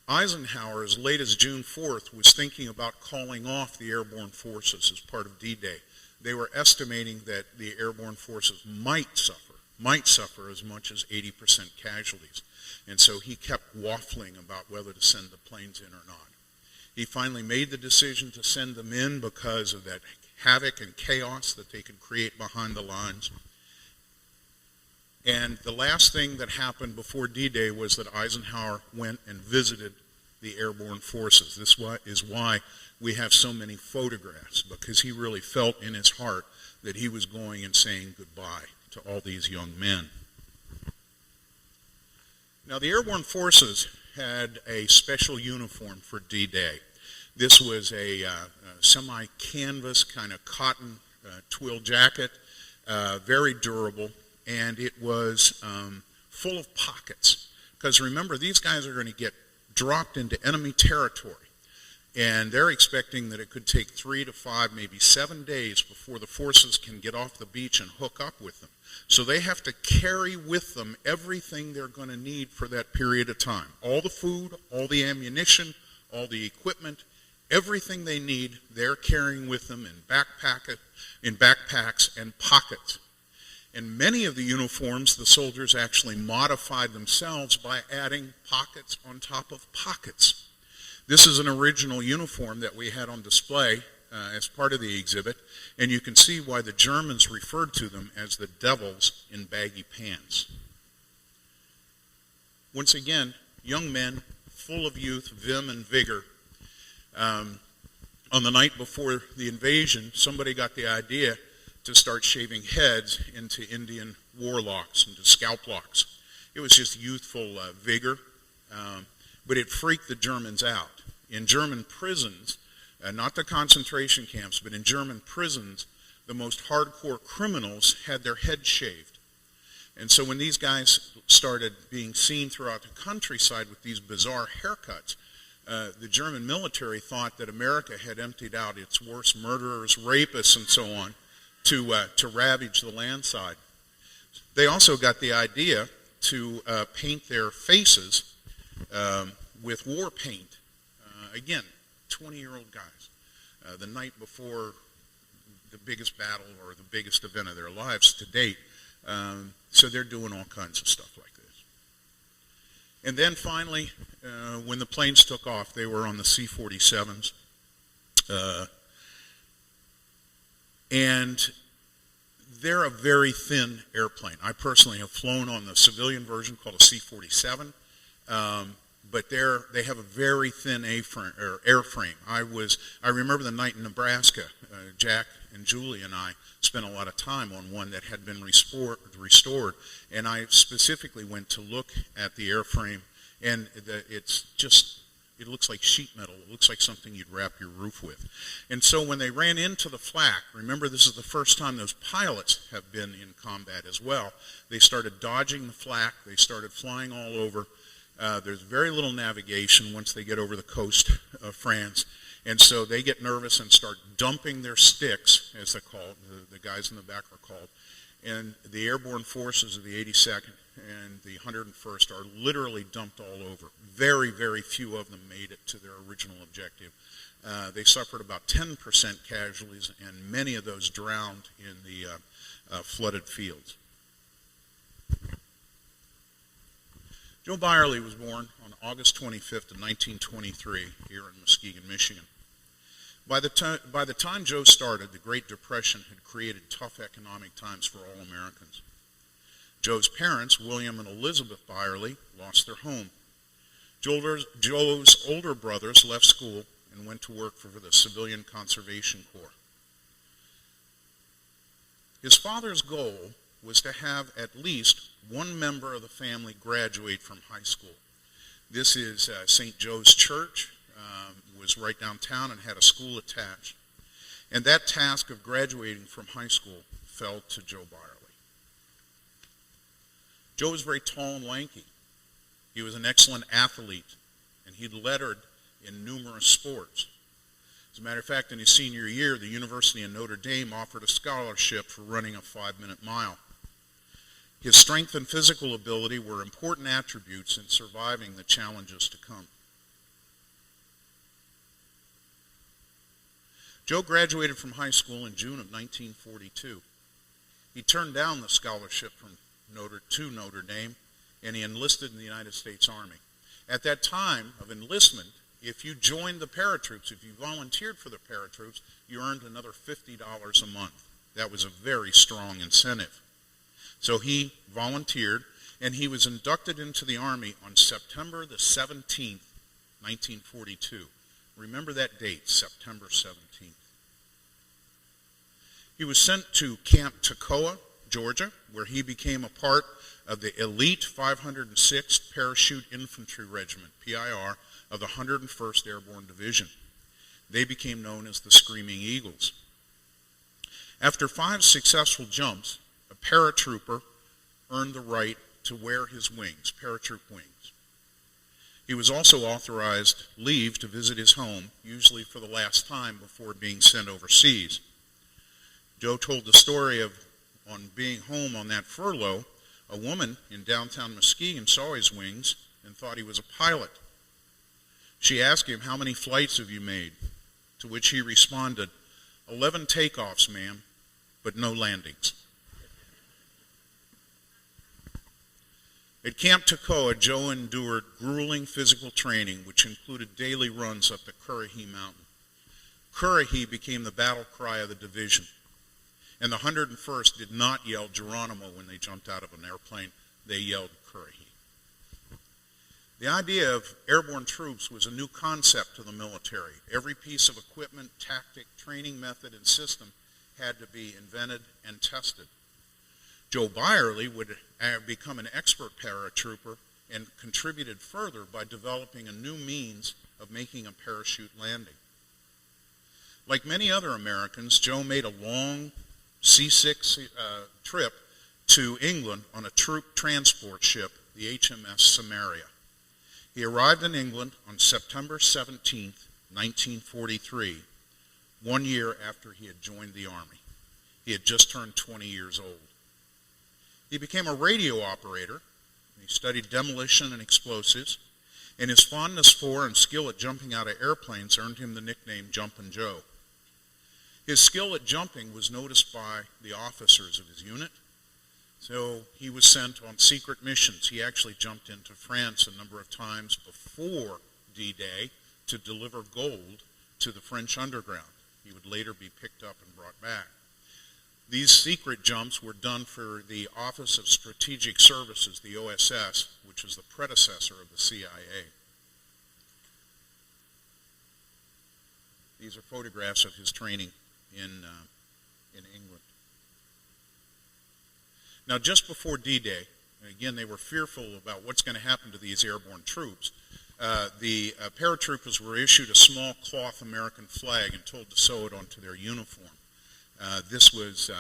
Eisenhower, as late as June 4th, was thinking about calling off the airborne forces as part of D-Day. They were estimating that the airborne forces might suffer as much as 80% casualties. And so he kept waffling about whether to send the planes in or not. He finally made the decision to send them in because of that havoc and chaos that they could create behind the lines. And the last thing that happened before D-Day was that Eisenhower went and visited the airborne forces. This is why we have so many photographs, because he really felt in his heart that he was going and saying goodbye to all these young men. Now, the airborne forces had a special uniform for D-Day. This was a semi-canvas kind of cotton twill jacket, very durable, and it was full of pockets. Because remember, these guys are going to get dropped into enemy territory, and they're expecting that it could take 3 to 5, maybe 7 days before the forces can get off the beach and hook up with them. So they have to carry with them everything they're going to need for that period of time. All the food, all the ammunition, all the equipment, everything they need, they're carrying with them in backpacks and pockets. And many of the uniforms, the soldiers actually modified themselves by adding pockets on top of pockets. This is an original uniform that we had on display as part of the exhibit, and you can see why the Germans referred to them as the devils in baggy pants. Once again, young men, full of youth, vim, and vigor. On the night before the invasion, somebody got the idea to start shaving heads into Indian warlocks, into scalp locks. It was just youthful vigor, but it freaked the Germans out. In German prisons, not the concentration camps, but in German prisons, the most hardcore criminals had their heads shaved. And so when these guys started being seen throughout the countryside with these bizarre haircuts, the German military thought that America had emptied out its worst murderers, rapists, and so on to ravage the land side. They also got the idea to paint their faces with war paint. Again, 20-year-old guys. The night before the biggest battle or the biggest event of their lives to date. So they're doing all kinds of stuff like this. And then finally, when the planes took off, they were on the C-47s. And They're a very thin airplane. I personally have flown on the civilian version called a C-47, but they have a very thin airframe. I remember the night in Nebraska, Jack and Julie and I spent a lot of time on one that had been restored, and I specifically went to look at the airframe, and it looks like sheet metal. It looks like something you'd wrap your roof with. And so when they ran into the flak, remember this is the first time those pilots have been in combat as well, they started dodging the flak, they started flying all over. There's very little navigation once they get over the coast of France. And so they get nervous and start dumping their sticks, as they're called, the guys in the back are called. And the airborne forces of the 82nd and the 101st are literally dumped all over. Very, very few of them made it to their original objective. They suffered about 10% casualties, and many of those drowned in the flooded fields. Joe Byerly was born on August 25th of 1923 here in Muskegon, Michigan. By the time Joe started, the Great Depression had created tough economic times for all Americans. Joe's parents, William and Elizabeth Byerly, lost their home. Joe's older brothers left school and went to work for the Civilian Conservation Corps. His father's goal was to have at least one member of the family graduate from high school. This is St. Joe's Church, was right downtown and had a school attached. And that task of graduating from high school fell to Joe Byerly. Joe was very tall and lanky. He was an excellent athlete, and he lettered in numerous sports. As a matter of fact, in his senior year, the University of Notre Dame offered a scholarship for running a 5-minute mile. His strength and physical ability were important attributes in surviving the challenges to come. Joe graduated from high school in June of 1942. He turned down the scholarship from Notre Dame, and he enlisted in the United States Army. At that time of enlistment, if you joined the paratroops, if you volunteered for the paratroops, you earned another $50 a month. That was a very strong incentive. So he volunteered, and he was inducted into the Army on September the 17th, 1942. Remember that date, September 17th. He was sent to Camp Toccoa, Georgia, where he became a part of the elite 506th Parachute Infantry Regiment, PIR, of the 101st Airborne Division. They became known as the Screaming Eagles. After 5 successful jumps, a paratrooper earned the right to wear his wings, paratroop wings. He was also authorized leave to visit his home, usually for the last time before being sent overseas. Joe told the story of, on being home on that furlough, a woman in downtown Muskegon saw his wings and thought he was a pilot. She asked him, "How many flights have you made?" To which he responded, 11 takeoffs, ma'am, but no landings. At Camp Toccoa, Joe endured grueling physical training, which included daily runs up the Currahee Mountain. Currahee became the battle cry of the division. And the 101st did not yell Geronimo when they jumped out of an airplane. They yelled Currahee. The idea of airborne troops was a new concept to the military. Every piece of equipment, tactic, training method, and system had to be invented and tested. Joe Byerly would become an expert paratrooper and contributed further by developing a new means of making a parachute landing. Like many other Americans, Joe made a long C-6 trip to England on a troop transport ship, the HMS Samaria. He arrived in England on September 17, 1943, 1 year after he had joined the Army. He had just turned 20 years old. He became a radio operator. He studied demolition and explosives, and his fondness for and skill at jumping out of airplanes earned him the nickname Jumpin' Joe. His skill at jumping was noticed by the officers of his unit, so he was sent on secret missions. He actually jumped into France a number of times before D-Day to deliver gold to the French underground. He would later be picked up and brought back. These secret jumps were done for the Office of Strategic Services, the OSS, which is the predecessor of the CIA. These are photographs of his training in England. Now, just before D-Day, again, they were fearful about what's going to happen to these airborne troops. The paratroopers were issued a small cloth American flag and told to sew it onto their uniform. This was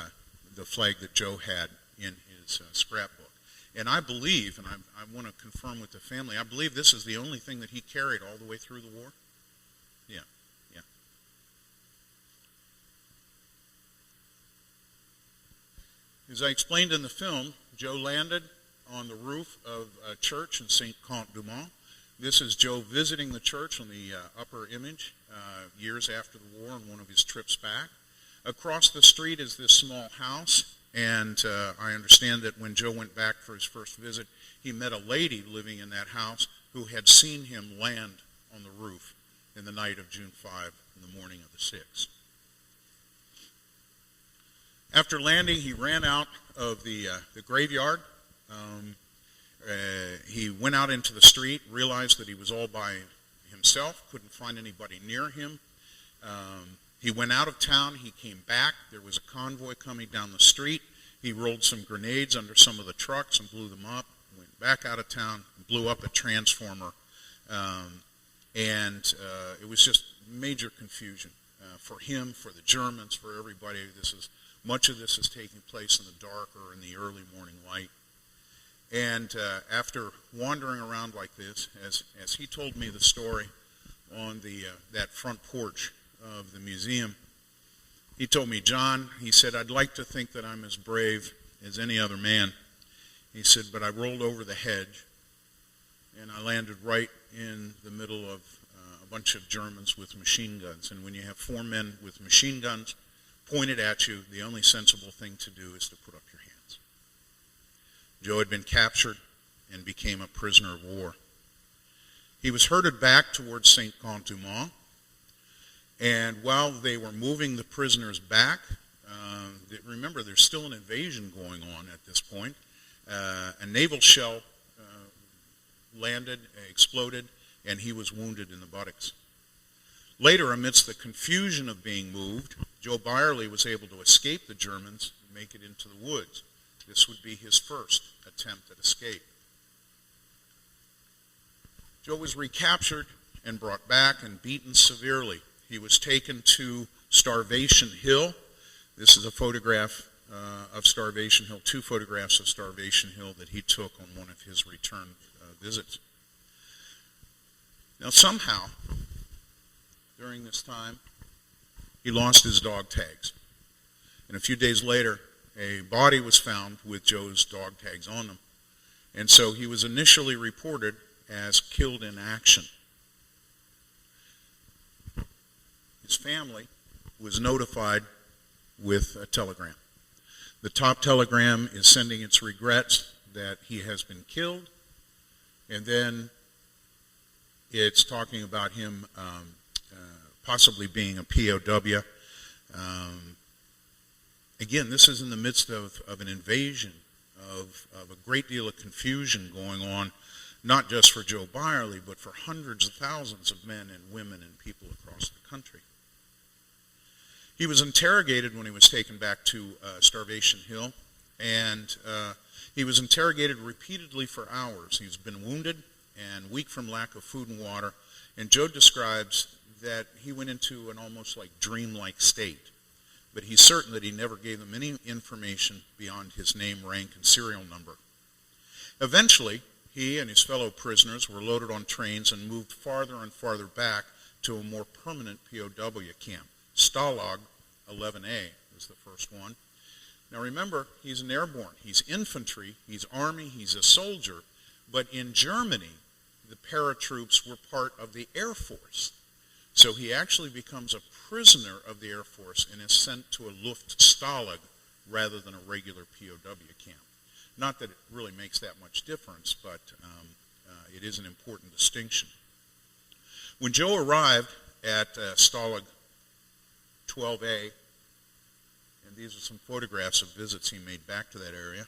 the flag that Joe had in his scrapbook. And I believe, and I want to confirm with the family, I believe this is the only thing that he carried all the way through the war. Yeah, yeah. As I explained in the film, Joe landed on the roof of a church in Saint-Comte-du-Mont. This is Joe visiting the church on the upper image years after the war on one of his trips back. Across the street is this small house, and I understand that when Joe went back for his first visit, he met a lady living in that house who had seen him land on the roof in the night of June 5 in the morning of the 6th. After landing, he ran out of the graveyard. He went out into the street, realized that he was all by himself, couldn't find anybody near him. He went out of town, he came back, there was a convoy coming down the street. He rolled some grenades under some of the trucks and blew them up, went back out of town, blew up a transformer, and it was just major confusion for him, for the Germans, for everybody. Much of this is taking place in the dark or in the early morning light. And after wandering around like this, as he told me the story on that front porch of the museum, he told me, John, he said, I'd like to think that I'm as brave as any other man. He said, but I rolled over the hedge, and I landed right in the middle of a bunch of Germans with machine guns. And when you have 4 men with machine guns pointed at you, the only sensible thing to do is to put up your hands. Joe had been captured and became a prisoner of war. He was herded back towards Saint-Comte-du-Mont, and while they were moving the prisoners back, remember there's still an invasion going on at this point, a naval shell landed, exploded, and he was wounded in the buttocks. Later, amidst the confusion of being moved, Joe Byerly was able to escape the Germans and make it into the woods. This would be his first attempt at escape. Joe was recaptured and brought back and beaten severely. He was taken to Starvation Hill. This is a photograph of Starvation Hill, 2 photographs of Starvation Hill that he took on one of his return visits. Now somehow, during this time, he lost his dog tags. And a few days later, a body was found with Joe's dog tags on them. And so he was initially reported as killed in action. His family was notified with a telegram. The top telegram is sending its regrets that he has been killed, and then it's talking about him possibly being a POW. Again, this is in the midst of an invasion, of a great deal of confusion going on, not just for Joe Byerly, but for hundreds of thousands of men and women and people across the country. He was interrogated when he was taken back to Starvation Hill, and he was interrogated repeatedly for hours. He's been wounded and weak from lack of food and water, and Joe describes that he went into an almost like dreamlike state, but he's certain that he never gave them any information beyond his name, rank, and serial number. Eventually, he and his fellow prisoners were loaded on trains and moved farther and farther back to a more permanent POW camp. Stalag 11A was the first one. Now remember, he's an airborne. He's infantry, he's army, he's a soldier, but in Germany, the paratroops were part of the Air Force. So he actually becomes a prisoner of the Air Force and is sent to a Luftstalag rather than a regular POW camp. Not that it really makes that much difference, but it is an important distinction. When Joe arrived at Stalag 12A and these are some photographs of visits he made back to that area.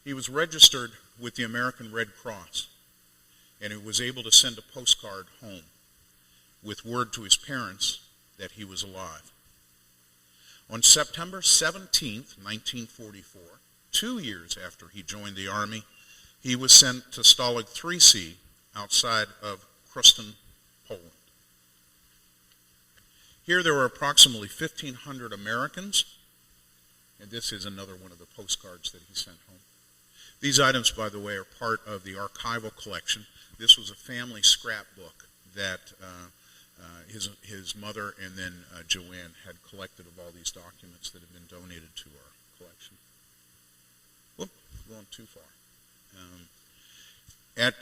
He was registered with the American Red Cross, and he was able to send a postcard home with word to his parents that he was alive. On September 17th, 1944, 2 years after he joined the Army, he was sent to Stalag 3C outside of Krustin, Poland. Here there were approximately 1,500 Americans, and this is another one of the postcards that he sent home. These items, by the way, are part of the archival collection. This was a family scrapbook that his mother and then Joanne had collected of all these documents that have been donated to our collection. Whoop, going too far. At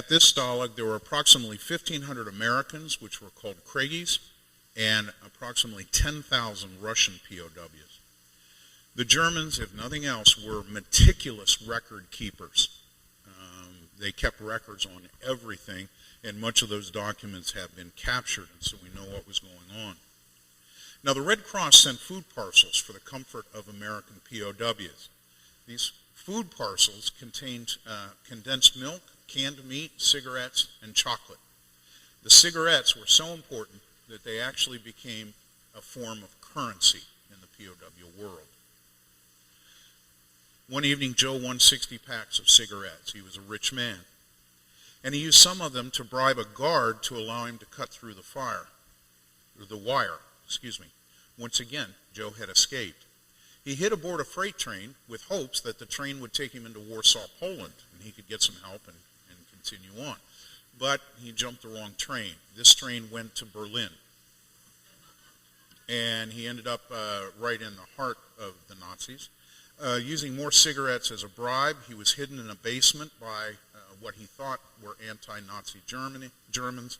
this Stalag, there were approximately 1,500 Americans, which were called Kragis, and approximately 10,000 Russian POWs. The Germans, if nothing else, were meticulous record keepers. They kept records on everything, and much of those documents have been captured, and so we know what was going on. Now, the Red Cross sent food parcels for the comfort of American POWs. These food parcels contained condensed milk, canned meat, cigarettes, and chocolate. The cigarettes were so important that they actually became a form of currency in the POW world. One evening, Joe won 60 packs of cigarettes. He was a rich man. And he used some of them to bribe a guard to allow him to cut through the wire. Once again, Joe had escaped. He hid aboard a freight train with hopes that the train would take him into Warsaw, Poland, and he could get some help and continue on. But he jumped the wrong train. This train went to Berlin. And he ended up right in the heart of the Nazis. Using more cigarettes as a bribe, he was hidden in a basement by what he thought were anti-Nazi Germans.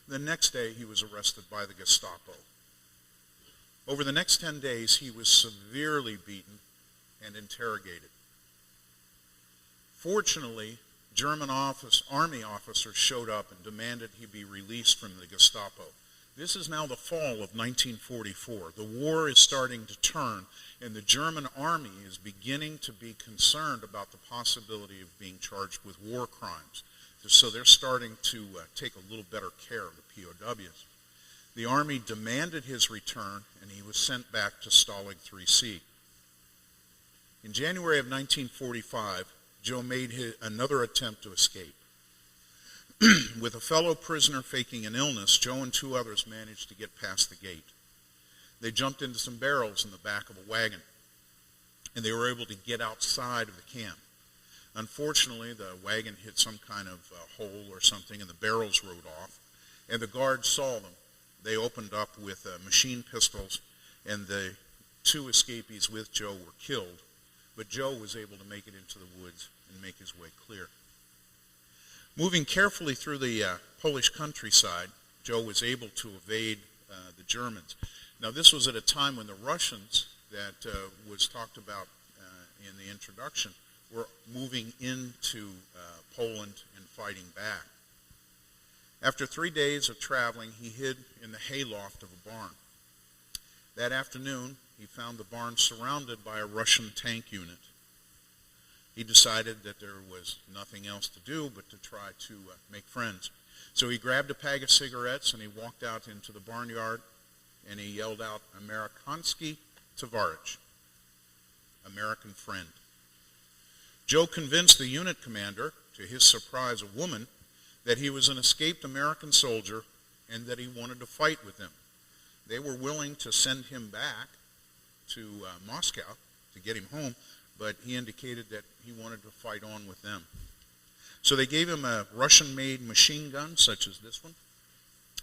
The next day, he was arrested by the Gestapo. Over the next 10 days, he was severely beaten and interrogated. Fortunately, German army officers showed up and demanded he be released from the Gestapo. This is now the fall of 1944. The war is starting to turn, and the German army is beginning to be concerned about the possibility of being charged with war crimes. So they're starting to take a little better care of the POWs. The army demanded his return, and he was sent back to Stalag 3C. In January of 1945, Joe made another attempt to escape. With a fellow prisoner faking an illness, Joe and 2 others managed to get past the gate. They jumped into some barrels in the back of a wagon, and they were able to get outside of the camp. Unfortunately, the wagon hit some kind of hole or something, and the barrels rode off, and the guards saw them. They opened up with machine pistols, and the 2 escapees with Joe were killed, but Joe was able to make it into the woods and make his way clear. Moving carefully through the Polish countryside, Joe was able to evade the Germans. Now, this was at a time when the Russians that was talked about in the introduction were moving into Poland and fighting back. After 3 days of traveling, he hid in the hayloft of a barn. That afternoon, he found the barn surrounded by a Russian tank unit. He decided that there was nothing else to do but to try to make friends. So he grabbed a pack of cigarettes and he walked out into the barnyard and he yelled out, "Amerikansky Tovarich," American friend. Joe convinced the unit commander, to his surprise a woman, that he was an escaped American soldier and that he wanted to fight with them. They were willing to send him back to Moscow to get him home, but he indicated that he wanted to fight on with them. So they gave him a Russian-made machine gun, such as this one,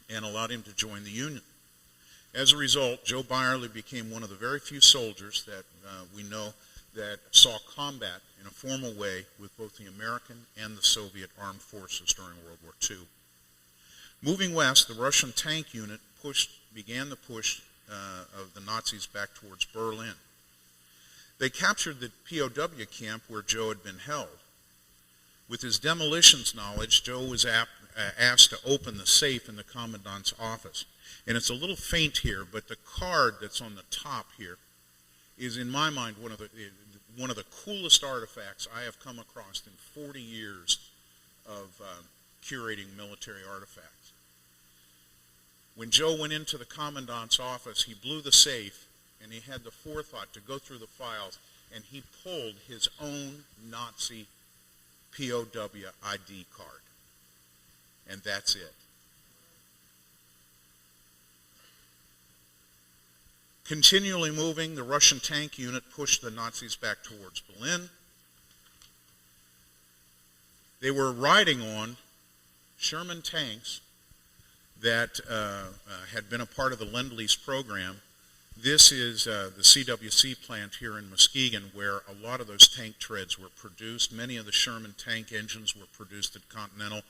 and allowed him to join the Union. As a result, Joe Byerly became one of the very few soldiers that we know that saw combat in a formal way with both the American and the Soviet armed forces during World War II. Moving west, the Russian tank unit began the push of the Nazis back towards Berlin. They captured the POW camp where Joe had been held. With his demolitions knowledge, Joe was asked to open the safe in the commandant's office. And it's a little faint here, but the card that's on the top here is, in my mind, one of the coolest artifacts I have come across in 40 years of curating military artifacts. When Joe went into the commandant's office, he blew the safe, and he had the forethought to go through the files, and he pulled his own Nazi POW ID card. And that's it. Continually moving, the Russian tank unit pushed the Nazis back towards Berlin. They were riding on Sherman tanks that had been a part of the Lend-Lease program. This is the CWC plant here in Muskegon, where a lot of those tank treads were produced. Many of the Sherman tank engines were produced at Continental,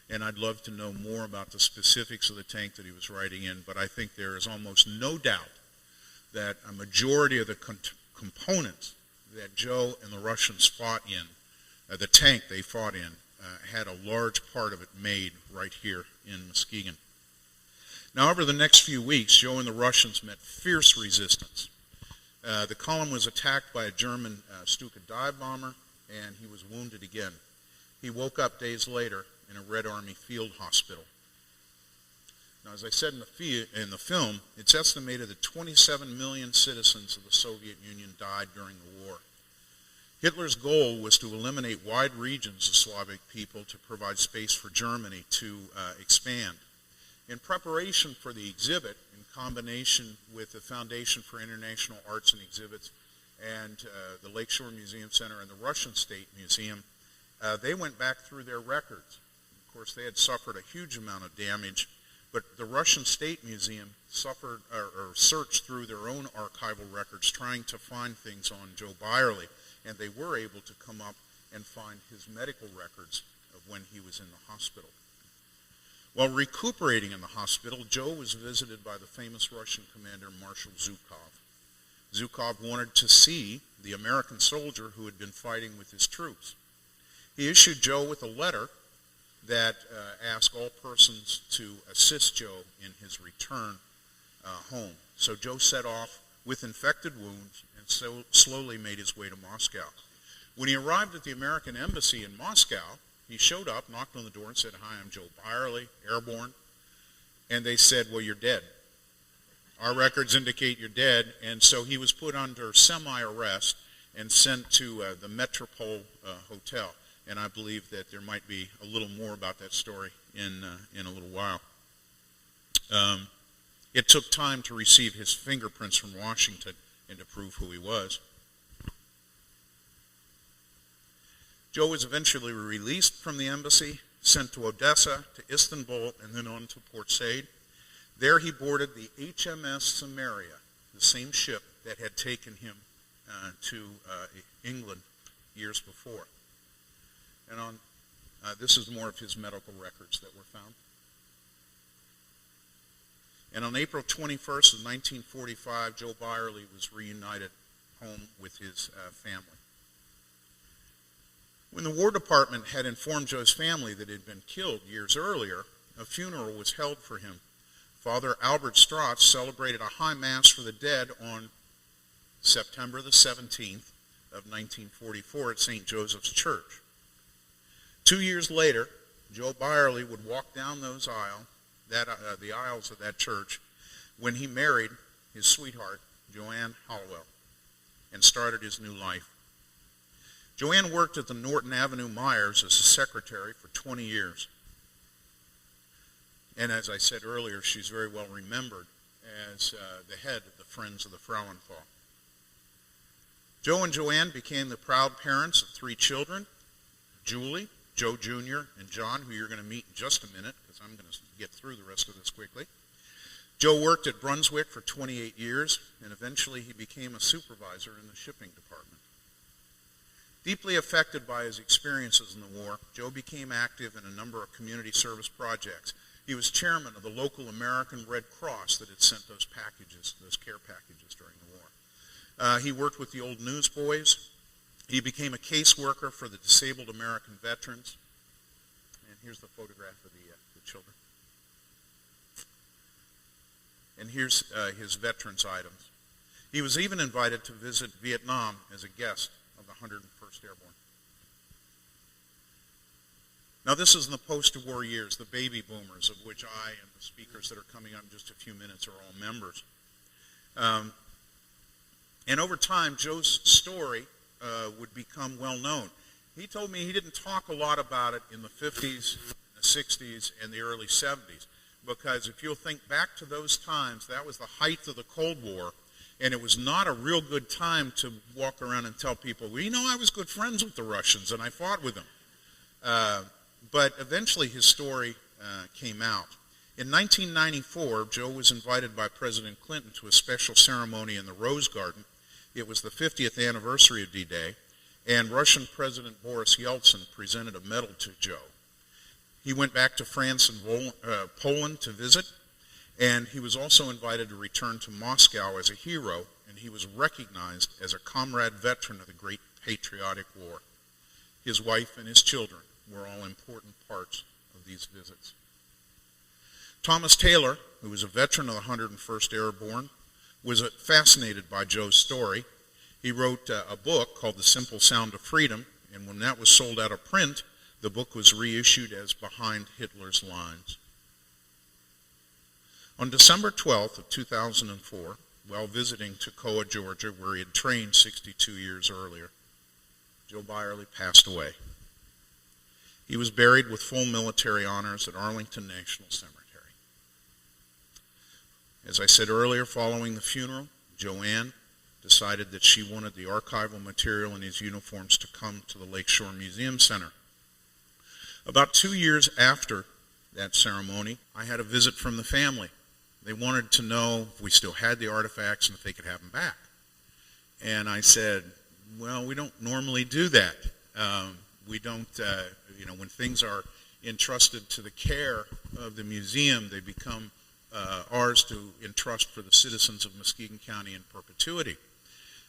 and I'd love to know more about the specifics of the tank that he was riding in, but I think there is almost no doubt that a majority of the components that Joe and the Russians fought in, the tank they fought in, had a large part of it made right here in Muskegon. Now, over the next few weeks, Joe and the Russians met fierce resistance. The column was attacked by a German Stuka dive bomber, and he was wounded again. He woke up days later in a Red Army field hospital. Now, as I said in the film, it's estimated that 27 million citizens of the Soviet Union died during the war. Hitler's goal was to eliminate wide regions of Slavic people to provide space for Germany to expand. In preparation for the exhibit, in combination with the Foundation for International Arts and Exhibits and the Lakeshore Museum Center and the Russian State Museum, they went back through their records. Of course, they had suffered a huge amount of damage, but the Russian State Museum suffered or searched through their own archival records trying to find things on Joe Byerly, and they were able to come up and find his medical records of when he was in the hospital. While recuperating in the hospital, Joe was visited by the famous Russian commander Marshal Zhukov. Zhukov wanted to see the American soldier who had been fighting with his troops. He issued Joe with a letter that asked all persons to assist Joe in his return home. So Joe set off with infected wounds and so slowly made his way to Moscow. When he arrived at the American embassy in Moscow, he showed up, knocked on the door, and said, "Hi, I'm Joe Byerly, airborne." And they said, "Well, you're dead. Our records indicate you're dead." And so he was put under semi-arrest and sent to the Metropole Hotel. And I believe that there might be a little more about that story in a little while. It took time to receive his fingerprints from Washington and to prove who he was. Joe was eventually released from the embassy, sent to Odessa, to Istanbul, and then on to Port Said. There he boarded the HMS Samaria, the same ship that had taken him to England years before. And this is more of his medical records that were found. And on April 21st of 1945, Joe Byerly was reunited home with his family. When the War Department had informed Joe's family that he had been killed years earlier, a funeral was held for him. Father Albert Strauss celebrated a high mass for the dead on September the 17th of 1944 at St. Joseph's Church. 2 years later, Joe Byerly would walk down those the aisles of that church when he married his sweetheart, Joanne Hollowell, and started his new life. Joanne worked at the Norton Avenue Myers as a secretary for 20 years. And as I said earlier, she's very well remembered as the head of the Friends of the Frauenthal. Joe and Joanne became the proud parents of 3 children, Julie, Joe Jr., and John, who you're going to meet in just a minute, because I'm going to get through the rest of this quickly. Joe worked at Brunswick for 28 years, and eventually he became a supervisor in the shipping department. Deeply affected by his experiences in the war, Joe became active in a number of community service projects. He was chairman of the local American Red Cross that had sent those packages, those care packages during the war. He worked with the old newsboys. He became a caseworker for the disabled American veterans. And here's the photograph of the children. And here's his veterans items. He was even invited to visit Vietnam as a guest of the 101st Airborne. Now, this is in the post-war years, the baby boomers, of which I and the speakers that are coming up in just a few minutes are all members. And over time, Joe's story would become well known. He told me he didn't talk a lot about it in the 50s, the 60s, and the early 70s, because if you'll think back to those times, that was the height of the Cold War, and it was not a real good time to walk around and tell people, well, you know, I was good friends with the Russians, and I fought with them. But eventually his story came out. In 1994, Joe was invited by President Clinton to a special ceremony in the Rose Garden. It was the 50th anniversary of D-Day, and Russian President Boris Yeltsin presented a medal to Joe. He went back to France and Poland to visit, and he was also invited to return to Moscow as a hero, and he was recognized as a comrade veteran of the Great Patriotic War. His wife and his children were all important parts of these visits. Thomas Taylor, who was a veteran of the 101st Airborne, was fascinated by Joe's story. He wrote a book called The Simple Sound of Freedom, and when that was sold out of print, the book was reissued as Behind Hitler's Lines. On December 12th of 2004, while visiting Toccoa, Georgia, where he had trained 62 years earlier, Joe Byerly passed away. He was buried with full military honors at Arlington National Cemetery. As I said earlier, following the funeral, Joanne decided that she wanted the archival material in his uniforms to come to the Lakeshore Museum Center. About 2 years after that ceremony, I had a visit from the family. They wanted to know if we still had the artifacts and if they could have them back. And I said, well, we don't normally do that. We don't, when things are entrusted to the care of the museum, they become ours to entrust for the citizens of Muskegon County in perpetuity.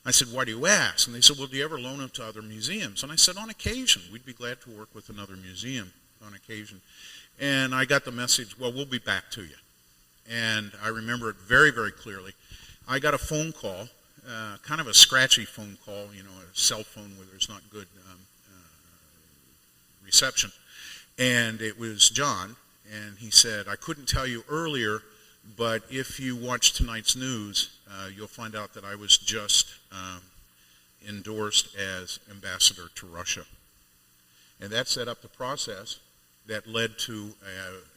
I said, why do you ask? And they said, well, do you ever loan them to other museums? And I said, on occasion. We'd be glad to work with another museum on occasion. And I got the message, well, we'll be back to you. And I remember it very, very clearly. I got a phone call, kind of a scratchy phone call, a cell phone where there's not good reception. And it was John, and he said, I couldn't tell you earlier, but if you watch tonight's news, you'll find out that I was just endorsed as ambassador to Russia. And that set up the process that led to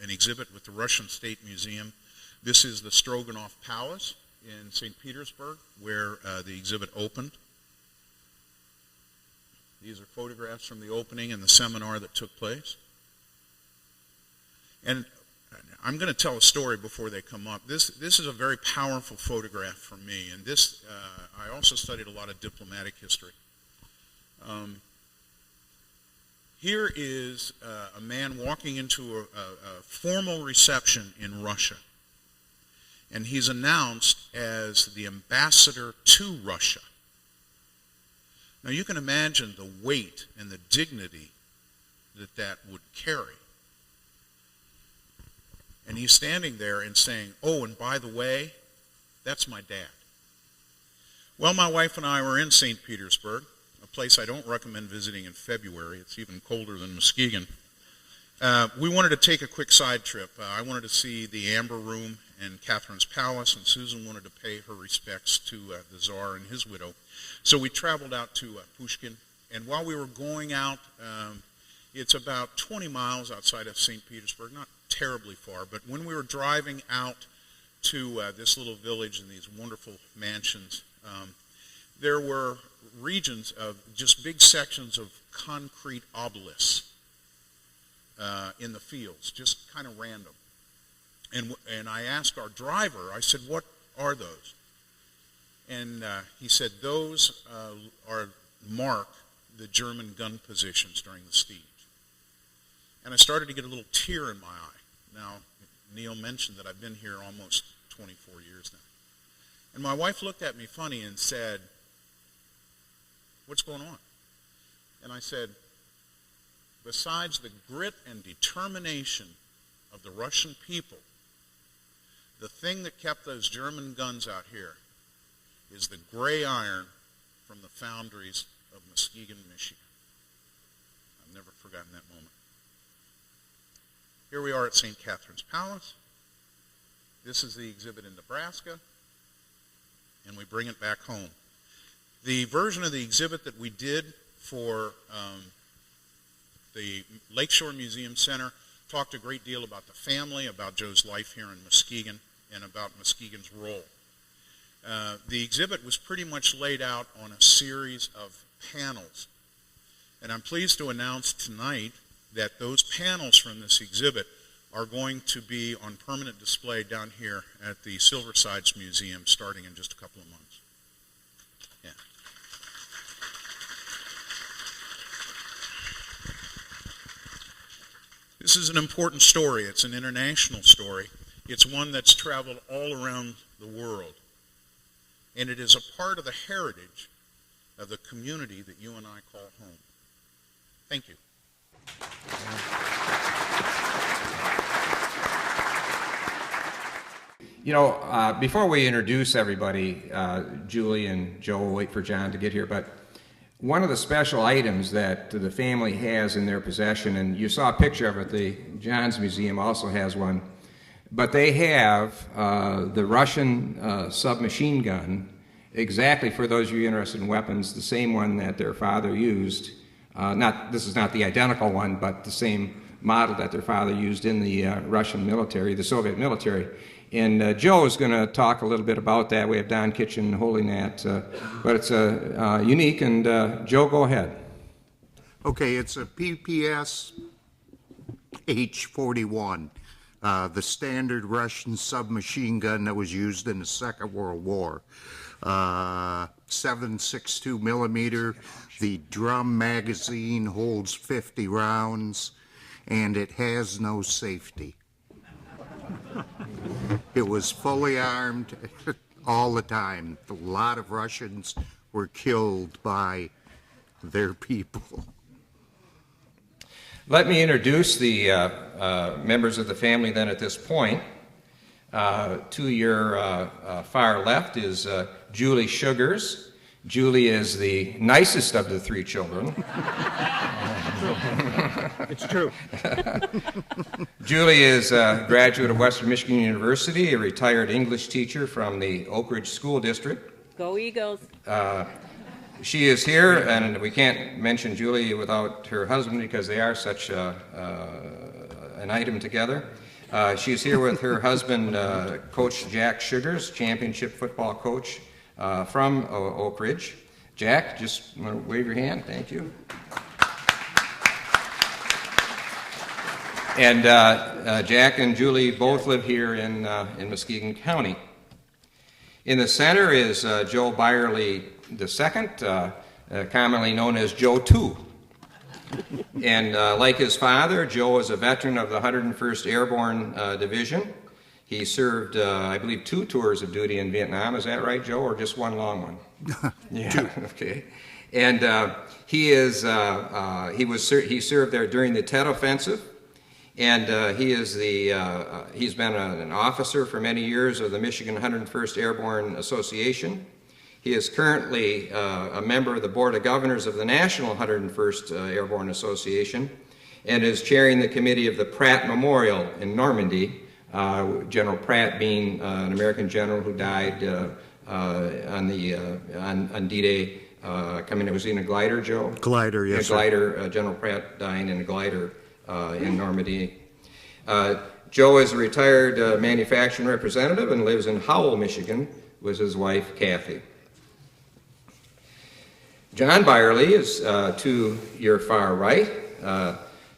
an exhibit with the Russian State Museum. This is the Stroganov Palace in St. Petersburg, where the exhibit opened. These are photographs from the opening and the seminar that took place. And I'm going to tell a story before they come up. This is a very powerful photograph for me, and this I also studied a lot of diplomatic history. Here is a man walking into a formal reception in Russia, and he's announced as the ambassador to Russia. Now you can imagine the weight and the dignity that that would carry. And he's standing there and saying, oh, and by the way, that's my dad. Well, my wife and I were in St. Petersburg, a place I don't recommend visiting in February. It's even colder than Muskegon. We wanted to take a quick side trip. I wanted to see the Amber Room and Catherine's Palace, and Susan wanted to pay her respects to the Tsar and his widow. So we traveled out to Pushkin, and while we were going out, it's about 20 miles outside of St. Petersburg, not terribly far, but when we were driving out to this little village and these wonderful mansions, there were regions of just big sections of concrete obelisks in the fields, just kind of random. And I asked our driver, I said, what are those? And he said, those mark the German gun positions during the siege. And I started to get a little tear in my eye. Now, Neil mentioned that I've been here almost 24 years now. And my wife looked at me funny and said, what's going on? And I said, besides the grit and determination of the Russian people, the thing that kept those German guns out here is the gray iron from the foundries of Muskegon, Michigan. I've never forgotten that moment. Here we are at St. Catherine's Palace. This is the exhibit in Nebraska, and we bring it back home. The version of the exhibit that we did for the Lakeshore Museum Center talked a great deal about the family, about Joe's life here in Muskegon, and about Muskegon's role. The exhibit was pretty much laid out on a series of panels. And I'm pleased to announce tonight that those panels from this exhibit are going to be on permanent display down here at the Silversides Museum starting in just a couple of months. Yeah. This is an important story. It's an international story. It's one that's traveled all around the world. And it is a part of the heritage of the community that you and I call home. Thank you. You know, before we introduce everybody, Julie and Joe will wait for John to get here, but one of the special items that the family has in their possession, and you saw a picture of it, the John's Museum also has one, but they have the Russian submachine gun, exactly for those of you interested in weapons, the same one that their father used. This is not the identical one, but the same model that their father used in the Russian military, the Soviet military. And Joe is going to talk a little bit about that. We have Don Kitchen holding that, but it's unique. And Joe, go ahead. Okay, it's a PPS H-41, the standard Russian submachine gun that was used in the Second World War. 7.62 millimeter. The drum magazine holds 50 rounds, and it has no safety. It was fully armed all the time. A lot of Russians were killed by their people. Let me introduce the members of the family then at this point. To your far left is Julie Sugars. Julie is the nicest of the three children. It's true. Julie is a graduate of Western Michigan University, a retired English teacher from the Oak Ridge School District. Go Eagles. She is here, and we can't mention Julie without her husband because they are such an item together. She's here with her husband, Coach Jack Sugars, championship football coach from Oak Ridge. Jack, just want to wave your hand. Thank you. And Jack and Julie both live here in Muskegon County. In the center is Joe Byerly II, commonly known as Joe II. And like his father, Joe is a veteran of the 101st Airborne Division. He served, I believe, 2 tours of duty in Vietnam. Is that right, Joe, or just one long one? Yeah. 2. Okay. And he served there during the Tet Offensive, and he's been an officer for many years of the Michigan 101st Airborne Association. He is currently a member of the Board of Governors of the National 101st Airborne Association and is chairing the committee of the Pratt Memorial in Normandy, General Pratt being an American general who died on D-Day, was he in a glider, Joe? Glider, yes, sir. Glider, General Pratt dying in a glider in Normandy. Joe is a retired manufacturing representative and lives in Howell, Michigan with his wife, Kathy. John Byerly is to your far right.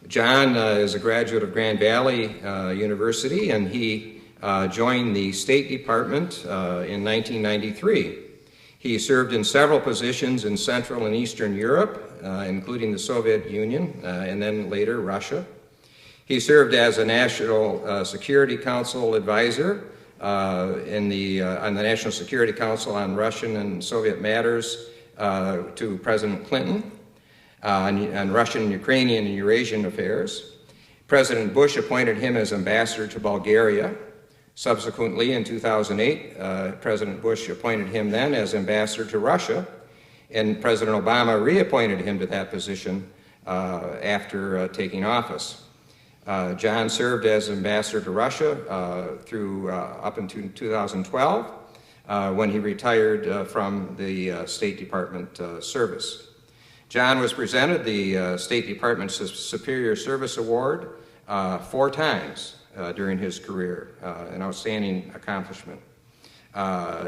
John is a graduate of Grand Valley University, and he joined the State Department in 1993. He served in several positions in Central and Eastern Europe, including the Soviet Union, and then later Russia. He served as a National Security Council advisor on the National Security Council on Russian and Soviet matters to President Clinton, on Russian, Ukrainian, and Eurasian affairs. President Bush appointed him as ambassador to Bulgaria. Subsequently, in 2008, President Bush appointed him then as ambassador to Russia, and President Obama reappointed him to that position after taking office. John served as ambassador to Russia through up until 2012, when he retired from the State Department service. John was presented the State Department's Superior Service Award 4 times during his career, an outstanding accomplishment.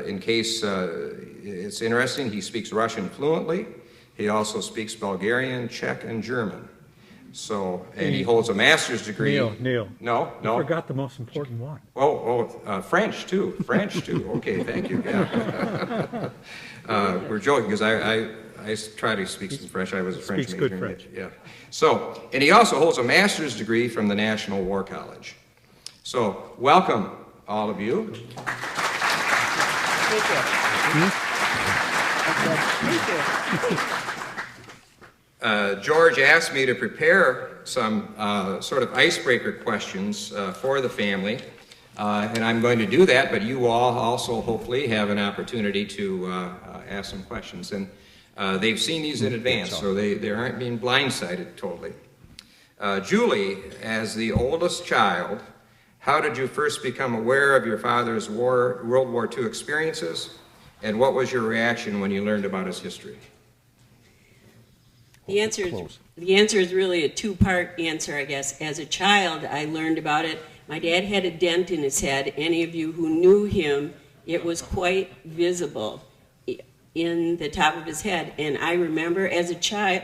In case it's interesting, he speaks Russian fluently. He also speaks Bulgarian, Czech, and German. So, and he holds a master's degree. Neil. No. You forgot the most important one. French too. Okay, thank you. Yeah. We're joking because I try to speak some French. I was a French major. Good French. Yeah. So, and he also holds a master's degree from the National War College. So, welcome, all of you. George asked me to prepare some sort of icebreaker questions for the family, and I'm going to do that, but you all also hopefully have an opportunity to ask some questions. And they've seen these in advance, so they aren't being blindsided totally. Julie, as the oldest child, how did you first become aware of your father's World War II experiences, and what was your reaction when you learned about his history? The answer is really a two-part answer, I guess. As a child, I learned about it. My dad had a dent in his head. Any of you who knew him, it was quite visible in the top of his head. And I remember as a child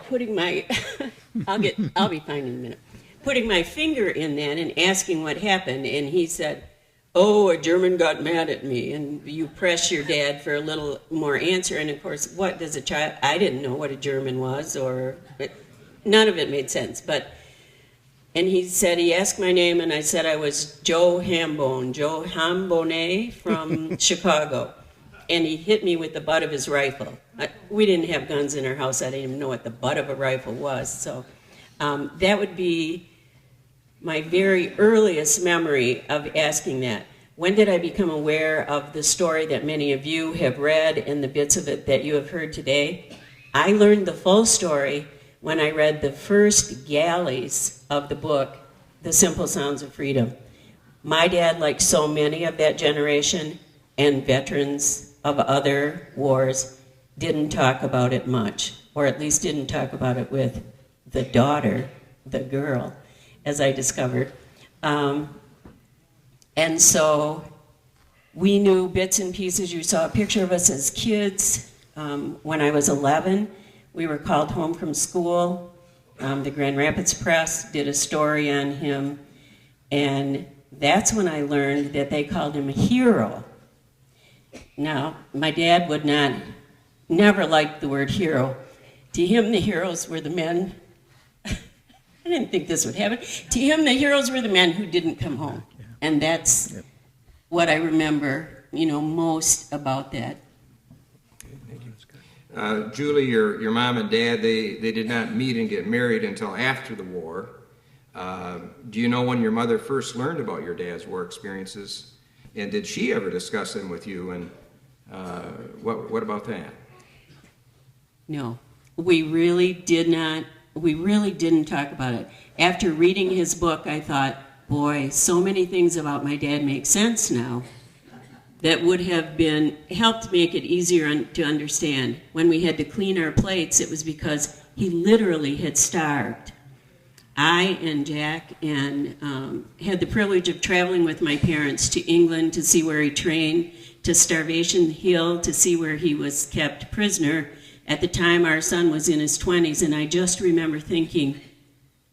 putting my, I'll be fine in a minute, putting my finger in that and asking what happened. And he said, "Oh, a German got mad at me." And you press your dad for a little more answer. And of course, what does a child, I didn't know what a German was, but none of it made sense. And he said, he asked my name, and I said I was Joe Hambone from Chicago. And he hit me with the butt of his rifle. We didn't have guns in our house. I didn't even know what the butt of a rifle was. So that would be my very earliest memory of asking that. When did I become aware of the story that many of you have read and the bits of it that you have heard today? I learned the full story when I read the first galleys of the book, The Simple Sounds of Freedom. My dad, like so many of that generation and veterans of other wars, didn't talk about it much, or at least didn't talk about it with the daughter, the girl, as I discovered. And so we knew bits and pieces. You saw a picture of us as kids. When I was 11, we were called home from school. The Grand Rapids Press did a story on him, and that's when I learned that they called him a hero. Now, my dad would never liked the word hero. To him, the heroes were the men. I didn't think this would happen. To him, the heroes were the men who didn't come home. And that's what I remember, most about that. Julie, your mom and dad, they did not meet and get married until after the war. Do you know when your mother first learned about your dad's war experiences? And did she ever discuss them with you? And what about that? No, we really didn't talk about it. After reading his book, I thought, boy, so many things about my dad make sense now that would have helped make it easier to understand. When we had to clean our plates, it was because he literally had starved. I and Jack had the privilege of traveling with my parents to England to see where he trained, to Starvation Hill to see where he was kept prisoner. At the time, our son was in his 20s, and I just remember thinking,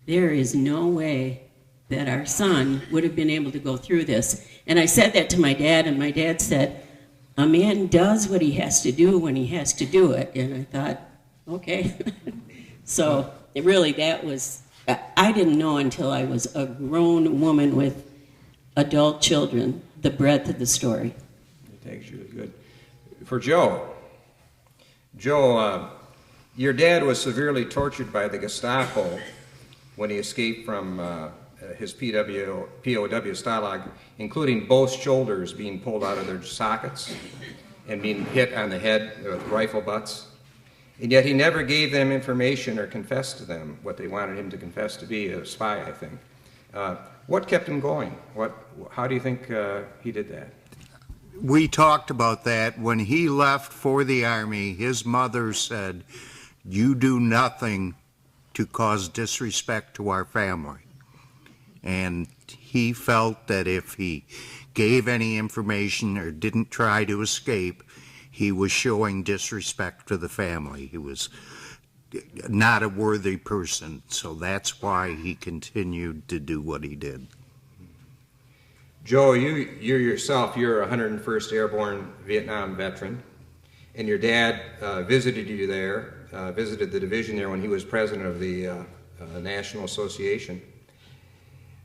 there is no way that our son would have been able to go through this. And I said that to my dad, and my dad said, a man does what he has to do when he has to do it. And I thought, okay. So really I didn't know until I was a grown woman with adult children the breadth of the story. Thanks, Julie. Good. For Joe, your dad was severely tortured by the Gestapo when he escaped from his POW Stalag, including both shoulders being pulled out of their sockets and being hit on the head with rifle butts. And yet he never gave them information or confessed to them what they wanted him to confess to be, a spy, I think. What kept him going? How do you think he did that? We talked about that. When he left for the Army, his mother said, "You do nothing to cause disrespect to our family." And he felt that if he gave any information or didn't try to escape, he was showing disrespect to the family. He was not a worthy person, so that's why he continued to do what he did. Joe, you yourself, you're a 101st Airborne Vietnam veteran, and your dad visited you there, visited the division there when he was president of the National Association.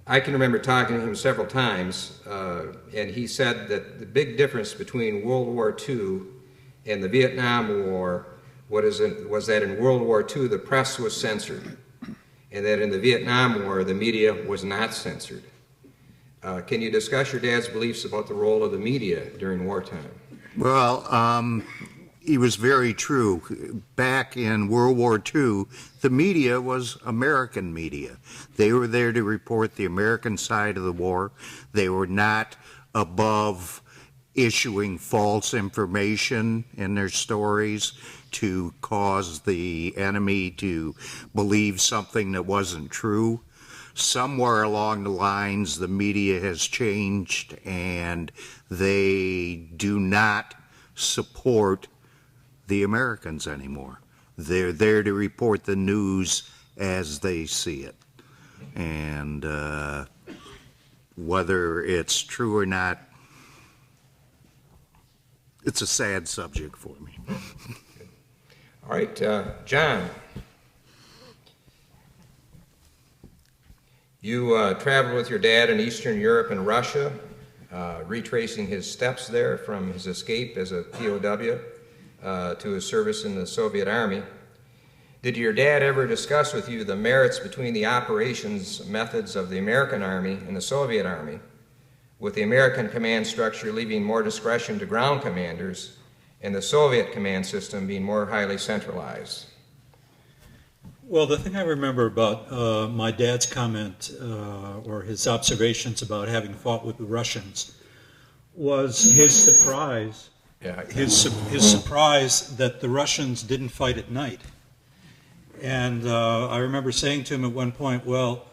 I can remember talking to him several times, and he said that the big difference between World War II and the Vietnam War was that in World War II the press was censored, and that in the Vietnam War the media was not censored. Can you discuss your dad's beliefs about the role of the media during wartime? Well, he was very true. Back in World War II, the media was American media. They were there to report the American side of the war. They were not above issuing false information in their stories to cause the enemy to believe something that wasn't true. Somewhere along the lines, the media has changed, and they do not support the Americans anymore. They're there to report the news as they see it. And whether it's true or not, it's a sad subject for me. All right, John. You traveled with your dad in Eastern Europe and Russia, retracing his steps there from his escape as a POW to his service in the Soviet Army. Did your dad ever discuss with you the merits between the operations methods of the American Army and the Soviet Army, with the American command structure leaving more discretion to ground commanders and the Soviet command system being more highly centralized? Well, the thing I remember about my dad's comment or his observations about having fought with the Russians was his surprise. His surprise that the Russians didn't fight at night. And I remember saying to him at one point, well,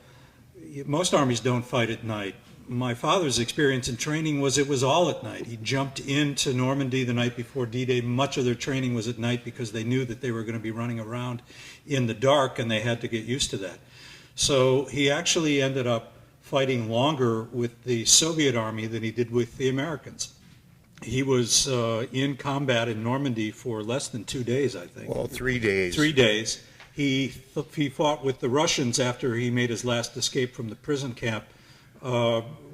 most armies don't fight at night. My father's experience in training was it was all at night. He jumped into Normandy the night before D-Day. Much of their training was at night because they knew that they were going to be running around in the dark, and they had to get used to that. So he actually ended up fighting longer with the Soviet army than he did with the Americans. He was in combat in Normandy for less than 2 days, I think. Well, 3 days. 3 days. He fought with the Russians after he made his last escape from the prison camp.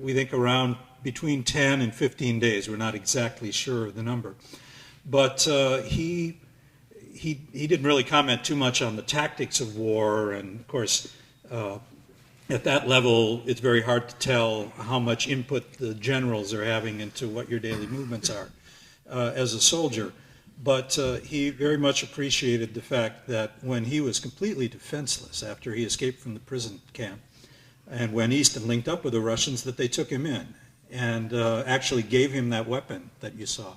We think around between 10 and 15 days. We're not exactly sure of the number. But he didn't really comment too much on the tactics of war, and of course, at that level, it's very hard to tell how much input the generals are having into what your daily movements are as a soldier. But he very much appreciated the fact that when he was completely defenseless after he escaped from the prison camp, and when Easton linked up with the Russians, that they took him in and actually gave him that weapon that you saw.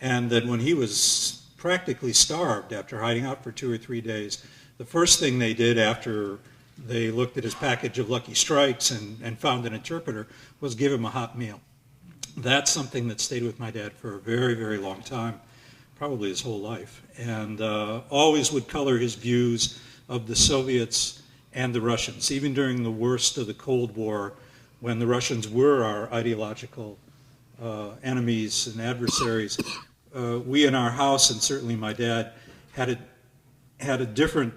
And that when he was practically starved after hiding out for 2 or 3 days, the first thing they did after they looked at his package of Lucky Strikes and found an interpreter was give him a hot meal. That's something that stayed with my dad for a very, very long time, probably his whole life, and always would color his views of the Soviets and the Russians, even during the worst of the Cold War, when the Russians were our ideological enemies and adversaries. We in our house, and certainly my dad, had a different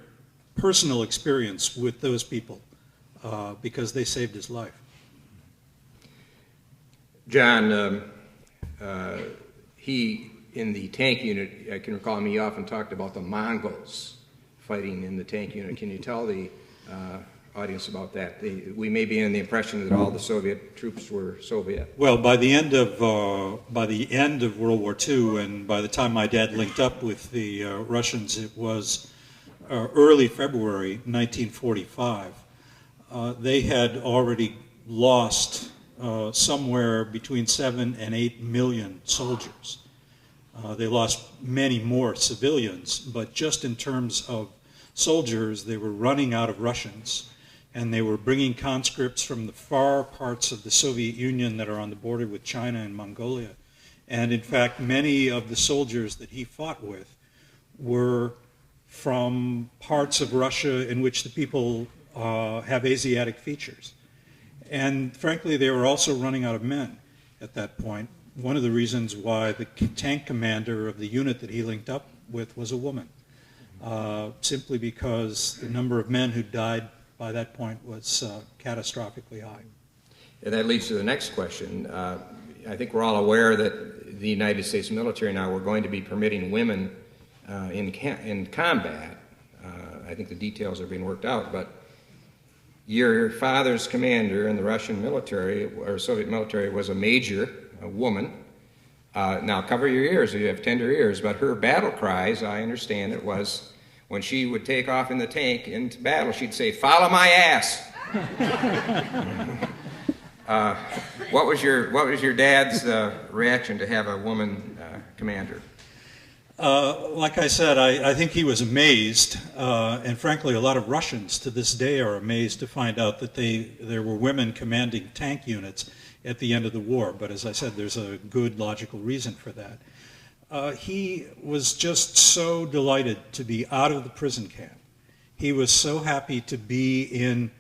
personal experience with those people because they saved his life. John, he, in the tank unit, I can recall he often talked about the Mongols fighting in the tank unit. Can you tell the audience about that. We may be in the impression that all the Soviet troops were Soviet. Well, by the end of World War II, and by the time my dad linked up with the Russians, it was early February 1945. They had already lost somewhere between 7 and 8 million soldiers. They lost many more civilians, but just in terms of soldiers, they were running out of Russians, and they were bringing conscripts from the far parts of the Soviet Union that are on the border with China and Mongolia. And in fact, many of the soldiers that he fought with were from parts of Russia in which the people have Asiatic features. And frankly, they were also running out of men at that point. One of the reasons why the tank commander of the unit that he linked up with was a woman, simply because the number of men who died by that point was catastrophically high. And that leads to the next question. I think we're all aware that the United States military now, we're going to be permitting women in combat. I think the details are being worked out, but your father's commander in the Russian military, or Soviet military, was a major, a woman. Now, cover your ears, you have tender ears, but her battle cries, I understand it, was when she would take off in the tank into battle, she'd say, "Follow my ass." What was your dad's reaction to have a woman commander? Like I said, I think he was amazed, and frankly, a lot of Russians to this day are amazed to find out that there were women commanding tank units at the end of the war. But as I said, there's a good logical reason for that. He was just so delighted to be out of the prison camp. He was so happy to be in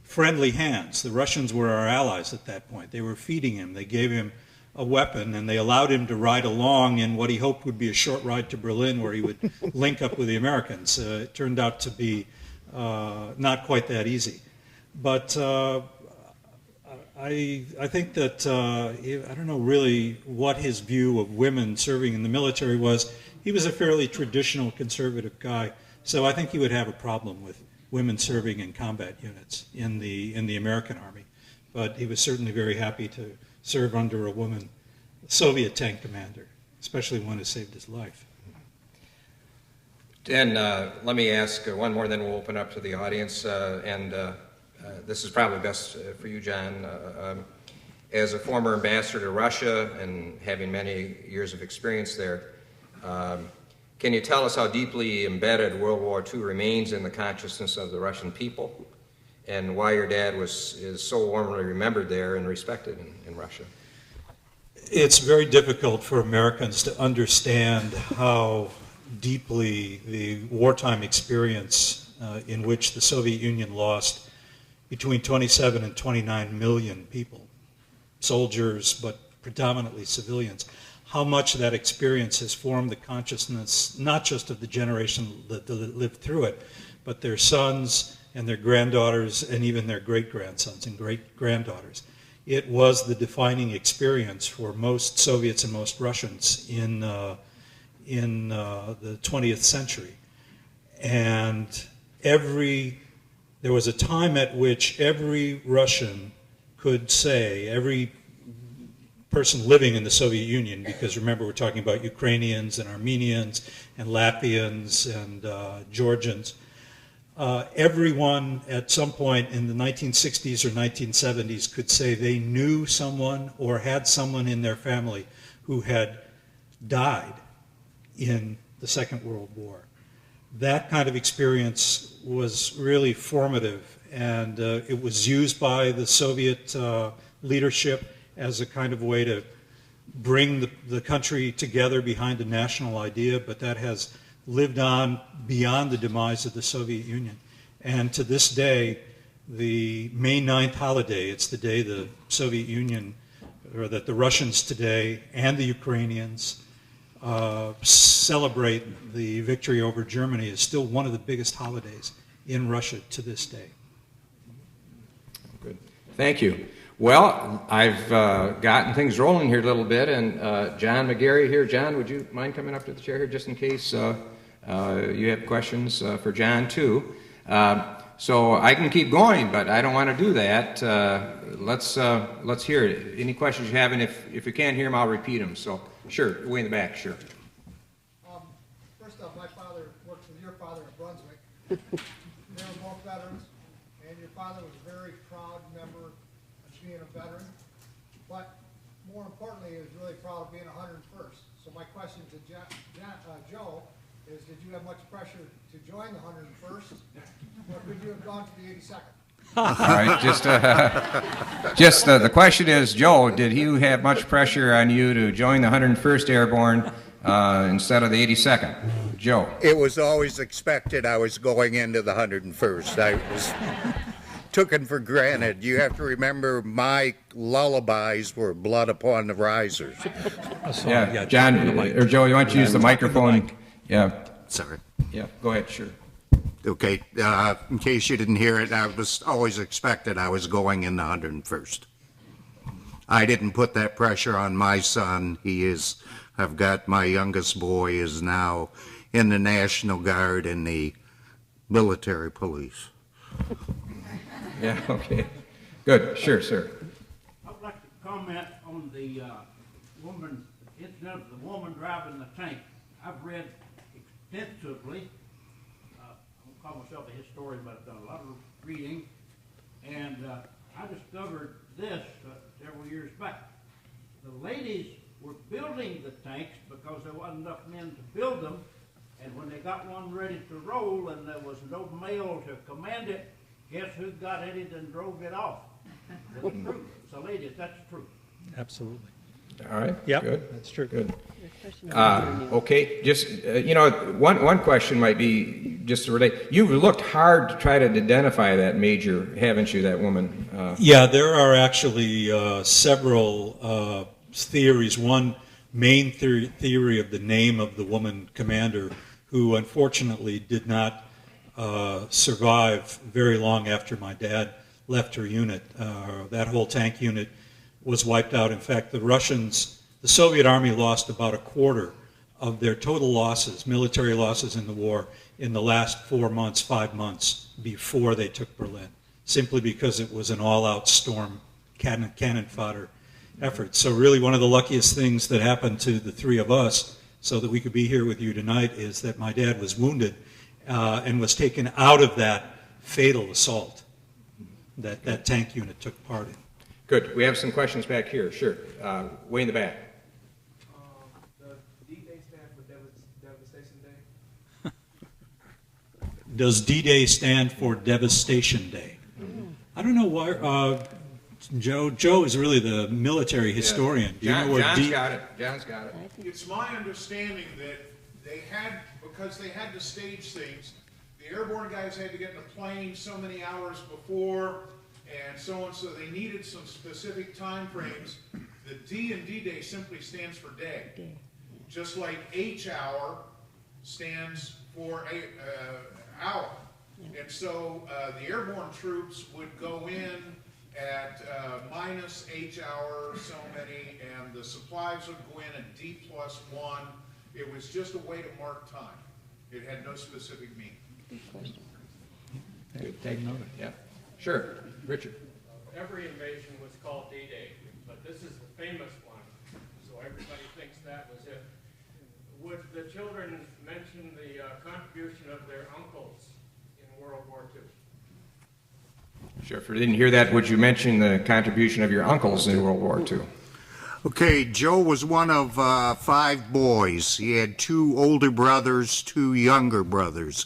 friendly hands. The Russians were our allies at that point. They were feeding him. They gave him a weapon, and they allowed him to ride along in what he hoped would be a short ride to Berlin, where he would link up with the Americans. It turned out to be not quite that easy. But I think that, I don't know really what his view of women serving in the military was. He was a fairly traditional conservative guy, so I think he would have a problem with women serving in combat units in the American Army. But he was certainly very happy to serve under a woman Soviet tank commander, especially one who saved his life. Dan, let me ask one more, then we'll open up to the audience. This is probably best for you, John. As a former ambassador to Russia and having many years of experience there, can you tell us how deeply embedded World War II remains in the consciousness of the Russian people, and why your dad is so warmly remembered there and respected in Russia? It's very difficult for Americans to understand how deeply the wartime experience in which the Soviet Union lost between 27 and 29 million people, soldiers, but predominantly civilians, how much that experience has formed the consciousness, not just of the generation that lived through it, but their sons and their granddaughters and even their great-grandsons and great-granddaughters. It was the defining experience for most Soviets and most Russians in the 20th century. And there was a time at which every Russian could say, every person living in the Soviet Union, because remember we're talking about Ukrainians and Armenians and Latvians and Georgians, everyone at some point in the 1960s or 1970s could say they knew someone or had someone in their family who had died in the Second World War. That kind of experience was really formative, and it was used by the Soviet leadership as a kind of way to bring the country together behind a national idea, but that has lived on beyond the demise of the Soviet Union. And to this day, the May 9th holiday, it's the day the Soviet Union, or that the Russians today and the Ukrainians celebrate the victory over Germany, is still one of the biggest holidays in Russia to this day. Good. Thank you. Well, I've gotten things rolling here a little bit, and John McGarry here. John, would you mind coming up to the chair here just in case you have questions for John, too? So I can keep going, but I don't want to do that. Let's hear it. Any questions you have, and if you can't hear them, I'll repeat them. So, sure, way in the back, sure. First off, my father worked with your father in Brunswick. They were both veterans, and your father was a very proud member of being a veteran. But more importantly, he was really proud of being 101st. So my question to Joe is, did you have much pressure to join the 101st, or could you have gone to the 82nd? All right, the question is, Joe, did you have much pressure on you to join the 101st Airborne instead of the 82nd? Joe. It was always expected I was going into the 101st. I was taken for granted. You have to remember my lullabies were Blood Upon the Risers. Yeah, John, or Joe, you want to use the microphone? Yeah. Sorry. Yeah, go ahead, sure. Okay, in case you didn't hear it, I was always expected I was going in the 101st. I didn't put that pressure on my son. I've got my youngest boy is now in the National Guard and the military police. Yeah, okay. Good, sure, sir. I'd like to comment on the incident of the woman driving the tank. I've read extensively. I don't call myself a historian, but I've done a lot of reading, and I discovered this several years back. The ladies were building the tanks because there wasn't enough men to build them, and when they got one ready to roll and there was no male to command it, guess who got in it and drove it off? The truth. So ladies, that's the truth. Absolutely. All right. Yep, Good. that's true. Good. Okay. Just one question might be just to relate. You've looked hard to try to identify that major, haven't you? That woman. Yeah, there are actually several theories. One main theory of the name of the woman commander, who unfortunately did not survive very long after my dad left her unit. That whole tank unit was wiped out. In fact, the Soviet Army lost about a quarter of their total losses, military losses in the war, in the last 4 months, 5 months before they took Berlin, simply because it was an all-out storm, cannon fodder effort. So really one of the luckiest things that happened to the three of us, so that we could be here with you tonight, is that my dad was wounded and was taken out of that fatal assault that that tank unit took part in. Good. We have some questions back here. Sure. Way in the back. Does D-Day stand for Devastation Day? Does D-Day stand for Devastation Day? I don't know why. Joe is really the military historian. Do you know where John's got it. John's got it. It's my understanding that because they had to stage things, the airborne guys had to get in a plane so many hours before, and so on, so they needed some specific time frames. The D in D-Day simply stands for day. Just like H hour stands for hour. And so the airborne troops would go in at minus H hour, so many, and the supplies would go in at D+1. It was just a way to mark time. It had no specific meaning. Good. Thank you. Yeah. Sure. Richard. Every invasion was called D-Day, but this is the famous one, so everybody thinks that was it. Would the children mention the contribution of their uncles in World War II? Sure. If you didn't hear that, would you mention the contribution of your uncles in World War II? Okay, Joe was one of 5 boys. He had 2 older brothers, 2 younger brothers.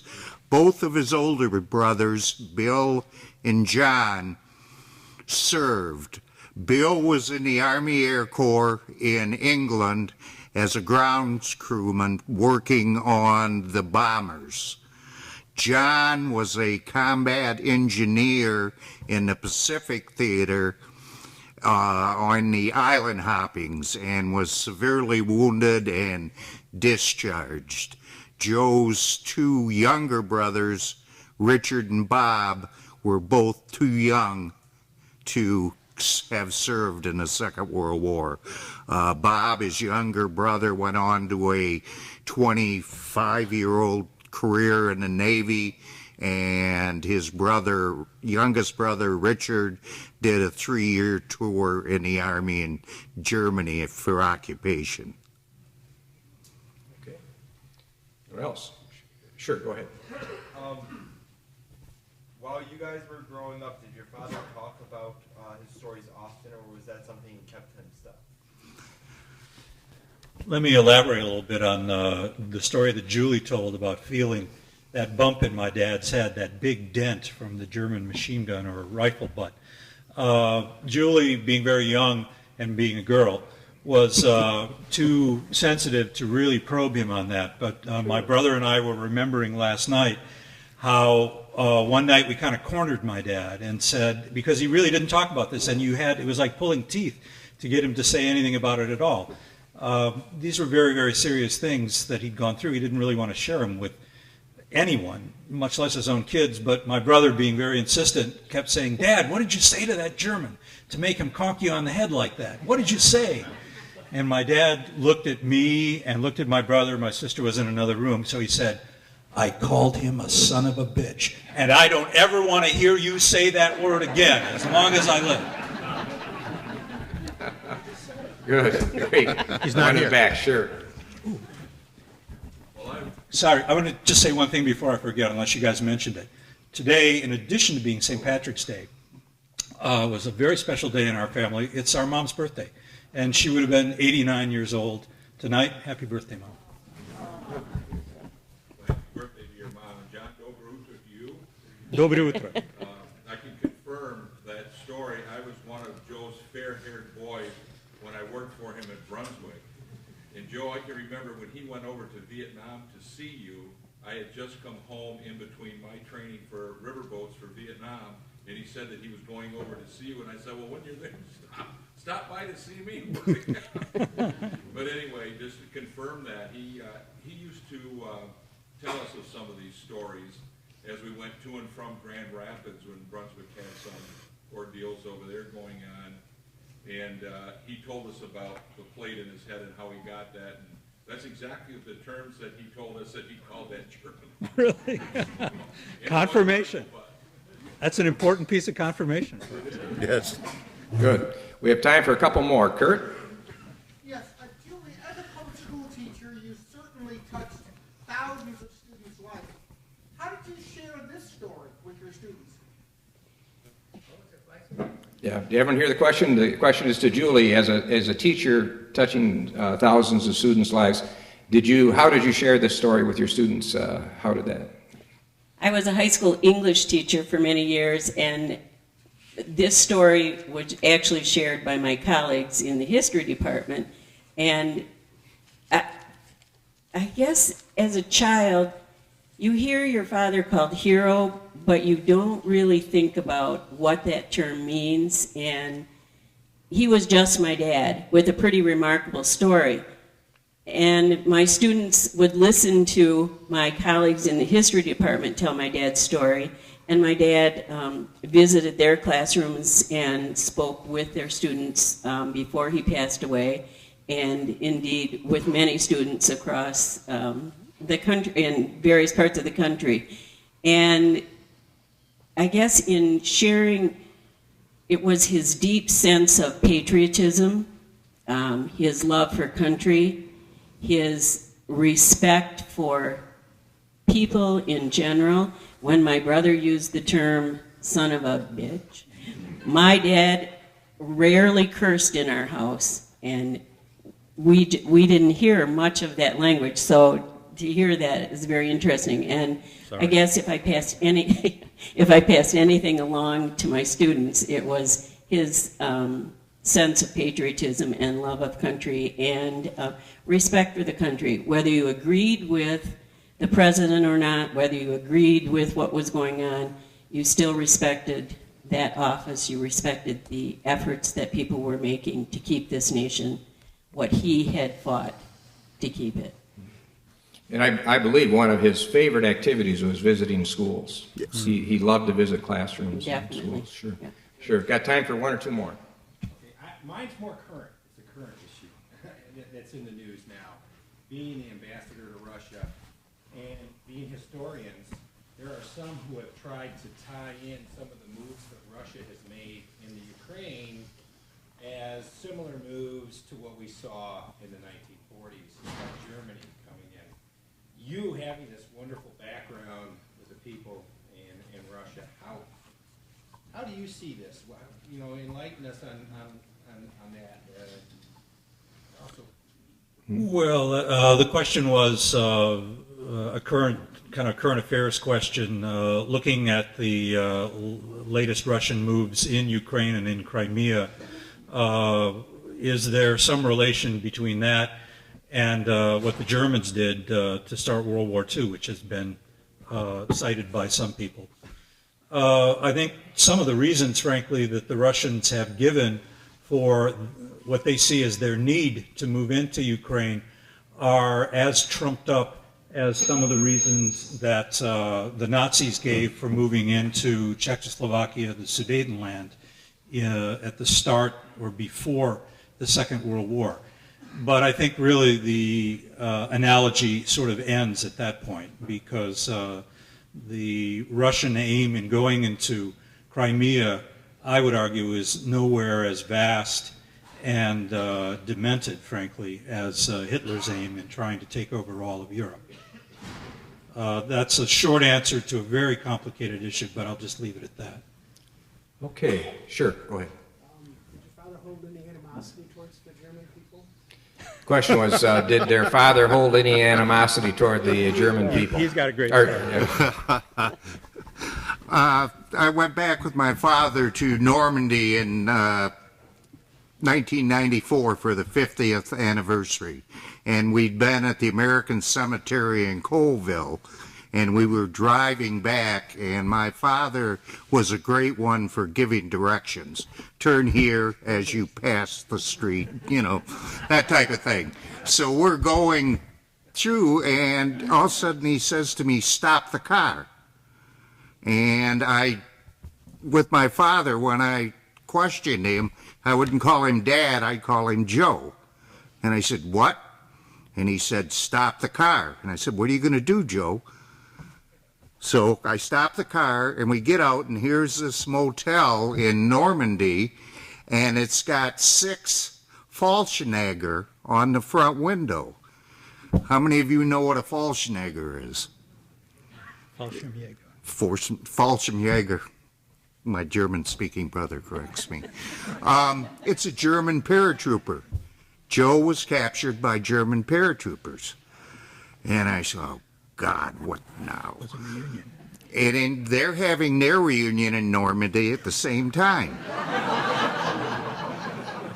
Both of his older brothers, Bill and John, served. Bill was in the Army Air Corps in England as a grounds crewman working on the bombers. John was a combat engineer in the Pacific Theater on the island hoppings and was severely wounded and discharged. Joe's 2 younger brothers, Richard and Bob, were both too young to have served in the Second World War. Bob, his younger brother, went on to a 25-year-old career in the Navy and his brother, youngest brother, Richard, did a 3-year tour in the Army in Germany for occupation. Okay. What else? Sure, go ahead. While you guys were growing up, did your father talk about his stories often, or was that something he kept to himself? Let me elaborate a little bit on the story that Julie told about feeling that bump in my dad's head, that big dent from the German machine gun or rifle butt. Julie, being very young and being a girl, was too sensitive to really probe him on that. But my brother and I were remembering last night how one night we kind of cornered my dad and said, because he really didn't talk about this, and it was like pulling teeth to get him to say anything about it at all. These were very, very serious things that he'd gone through. He didn't really want to share them with anyone, much less his own kids. But my brother, being very insistent, kept saying, "Dad, what did you say to that German to make him conk you on the head like that? What did you say?" And my dad looked at me and looked at my brother. My sister was in another room, so he said, "I called him a son of a bitch, and I don't ever want to hear you say that word again as long as I live." Good, great. He's not here. Back, sure. Sorry, I want to just say one thing before I forget, unless you guys mentioned it. Today, in addition to being St. Patrick's Day, was a very special day in our family. It's our mom's birthday, and she would have been 89 years old tonight. Happy birthday, Mom. Happy birthday to your mom, and John, dobro utro to you. Доброе утро. I can confirm that story. I was one of Joe's fair-haired boys when I worked for him at Brunswick. And Joe, I can remember when he went over to Vietnam to see you, I had just come home in between my training for riverboats for Vietnam, and he said that he was going over to see you, and I said, "Well, when you're there, stop by to see me." But anyway, just to confirm that, he used to tell us of some of these stories as we went to and from Grand Rapids when Brunswick had some ordeals over there going on. And he told us about the plate in his head and how he got that. And that's exactly the terms that he told us that he called that German. Really? Confirmation. That's an important piece of confirmation. Yes. Good. We have time for a couple more. Kurt? Yes, Julie, as a public school teacher, you certainly touched thousands of students' lives. How did you share this story with your students? Yeah. Did everyone hear the question? The question is to Julie, as a teacher touching thousands of students' lives. How did you share this story with your students? How did that? I was a high school English teacher for many years, and this story was actually shared by my colleagues in the history department. And I guess as a child, you hear your father called hero, but you don't really think about what that term means. And he was just my dad with a pretty remarkable story. And my students would listen to my colleagues in the history department tell my dad's story. And my dad visited their classrooms and spoke with their students before he passed away, and indeed with many students across the country, in various parts of the country. And I guess in sharing, it was his deep sense of patriotism, his love for country, his respect for people in general. When my brother used the term son of a bitch, my dad rarely cursed in our house, and we didn't hear much of that language, so to hear that is very interesting. And I guess if I passed anything along to my students, it was his sense of patriotism and love of country and respect for the country, whether you agreed with the president or not, whether you agreed with what was going on, you still respected that office. You respected the efforts that people were making to keep this nation what he had fought to keep it. And I believe one of his favorite activities was visiting schools. Yes. He loved to visit classrooms and schools. Sure. Yeah. Sure. Got time for one or two more. Okay. Mine's more current. It's a current issue that's in the news now. Being the ambassador to Russia and being historians, there are some who have tried to tie in some of the moves that Russia has made in the Ukraine as similar moves to what we saw in the 1940s about Germany coming in. You having this wonderful background with the people in Russia, how do you see this? Well, you know, enlighten us on that. Also. Well, the question was a current affairs question, looking at the latest Russian moves in Ukraine and in Crimea. Is there some relation between that and what the Germans did to start World War II, which has been cited by some people? I think some of the reasons, frankly, that the Russians have given for what they see as their need to move into Ukraine are as trumped up as some of the reasons that the Nazis gave for moving into Czechoslovakia, the Sudetenland, at the start or before the Second World War. But I think really the analogy sort of ends at that point, because the Russian aim in going into Crimea, I would argue, is nowhere as vast and demented, frankly, as Hitler's aim in trying to take over all of Europe. That's a short answer to a very complicated issue, but I'll just leave it at that. Okay, sure, go ahead. Did your father hold any animosity towards the German people? The question was, did their father hold any animosity toward the German people? He's got a great story. I went back with my father to Normandy in 1994 for the 50th anniversary. And we'd been at the American Cemetery in Colville, and we were driving back, and my father was a great one for giving directions. Turn here as you pass the street, you know, that type of thing. So we're going through, and all of a sudden he says to me, "Stop the car." And with my father, when I questioned him, I wouldn't call him Dad, I'd call him Joe. And I said, "What?" And he said, "Stop the car." And I said, "What are you going to do, Joe?" So I stop the car, and we get out, and here's this motel in Normandy, and it's got 6 Fallschläger on the front window. How many of you know what a Fallschläger is? Fallschirmjäger. My German-speaking brother corrects me. It's a German paratrooper. Joe was captured by German paratroopers. And I said, "Oh, God, what now?" It was a reunion. And they're having their reunion in Normandy at the same time.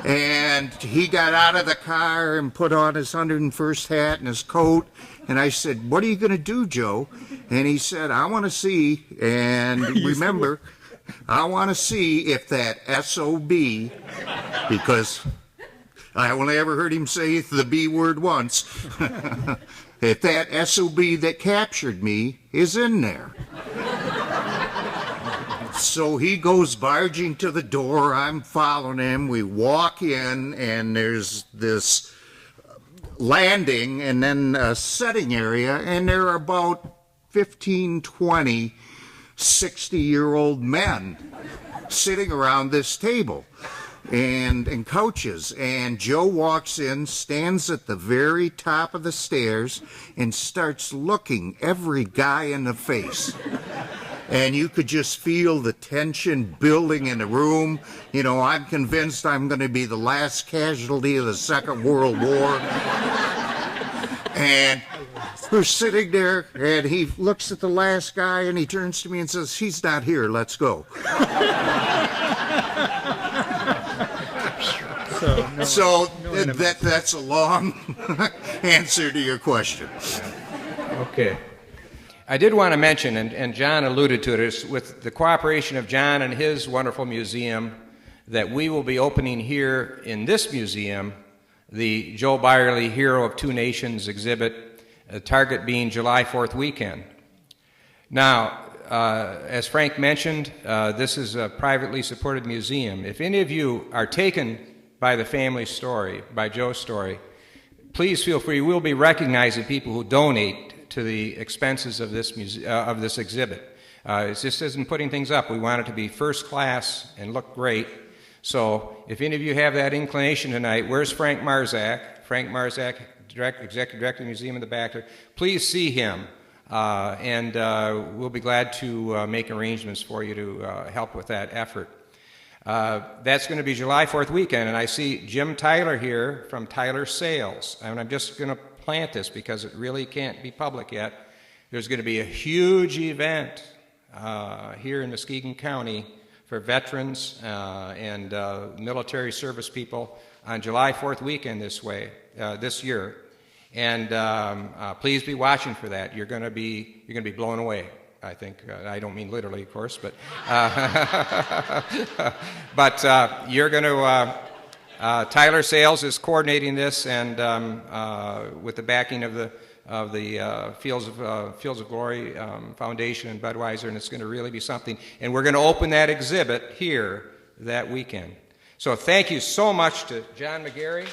And he got out of the car and put on his 101st hat and his coat. And I said, "What are you going to do, Joe?" And he said, "I want to see, and remember, I want to see if that SOB," because I only ever heard him say the B word once, "if that SOB that captured me is in there." So he goes barging to the door. I'm following him. We walk in, and there's this landing and then a setting area, and there are about 15, 20 60-year-old men sitting around this table and couches. And Joe walks in, stands at the very top of the stairs, and starts looking every guy in the face. And you could just feel the tension building in the room. You know, I'm convinced I'm going to be the last casualty of the Second World War. And we're sitting there, and he looks at the last guy, and he turns to me and says, "He's not here, let's go." That's a long answer to your question. Okay. I did want to mention, and John alluded to it, is with the cooperation of John and his wonderful museum, that we will be opening here in this museum the Joe Byerly Hero of Two Nations exhibit, target being July 4th weekend. Now, as Frank mentioned, this is a privately supported museum. If any of you are taken by the family story, by Joe's story, please feel free. We'll be recognizing people who donate to the expenses of this of this exhibit. It just isn't putting things up. We want it to be first class and look great. So if any of you have that inclination tonight, where's Frank Marzak? Frank Marzak, Executive Director of the Museum in the back there. Please see him, and we'll be glad to make arrangements for you to help with that effort. That's going to be July 4th weekend, and I see Jim Tyler here from Tyler Sales. And I'm just going to plant this because it really can't be public yet. There's going to be a huge event here in Muskegon County for veterans and military service people on July 4th weekend this year. And please be watching for that. You're going to be blown away. I think I don't mean literally, of course, but but you're going to. Tyler Sales is coordinating this, and with the backing of the Fields of Glory Foundation and Budweiser, and it's going to really be something. And we're going to open that exhibit here that weekend. So thank you so much to John McGarry.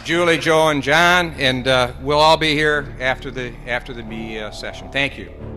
Julie, Joe, and John, and we'll all be here after the session. Thank you.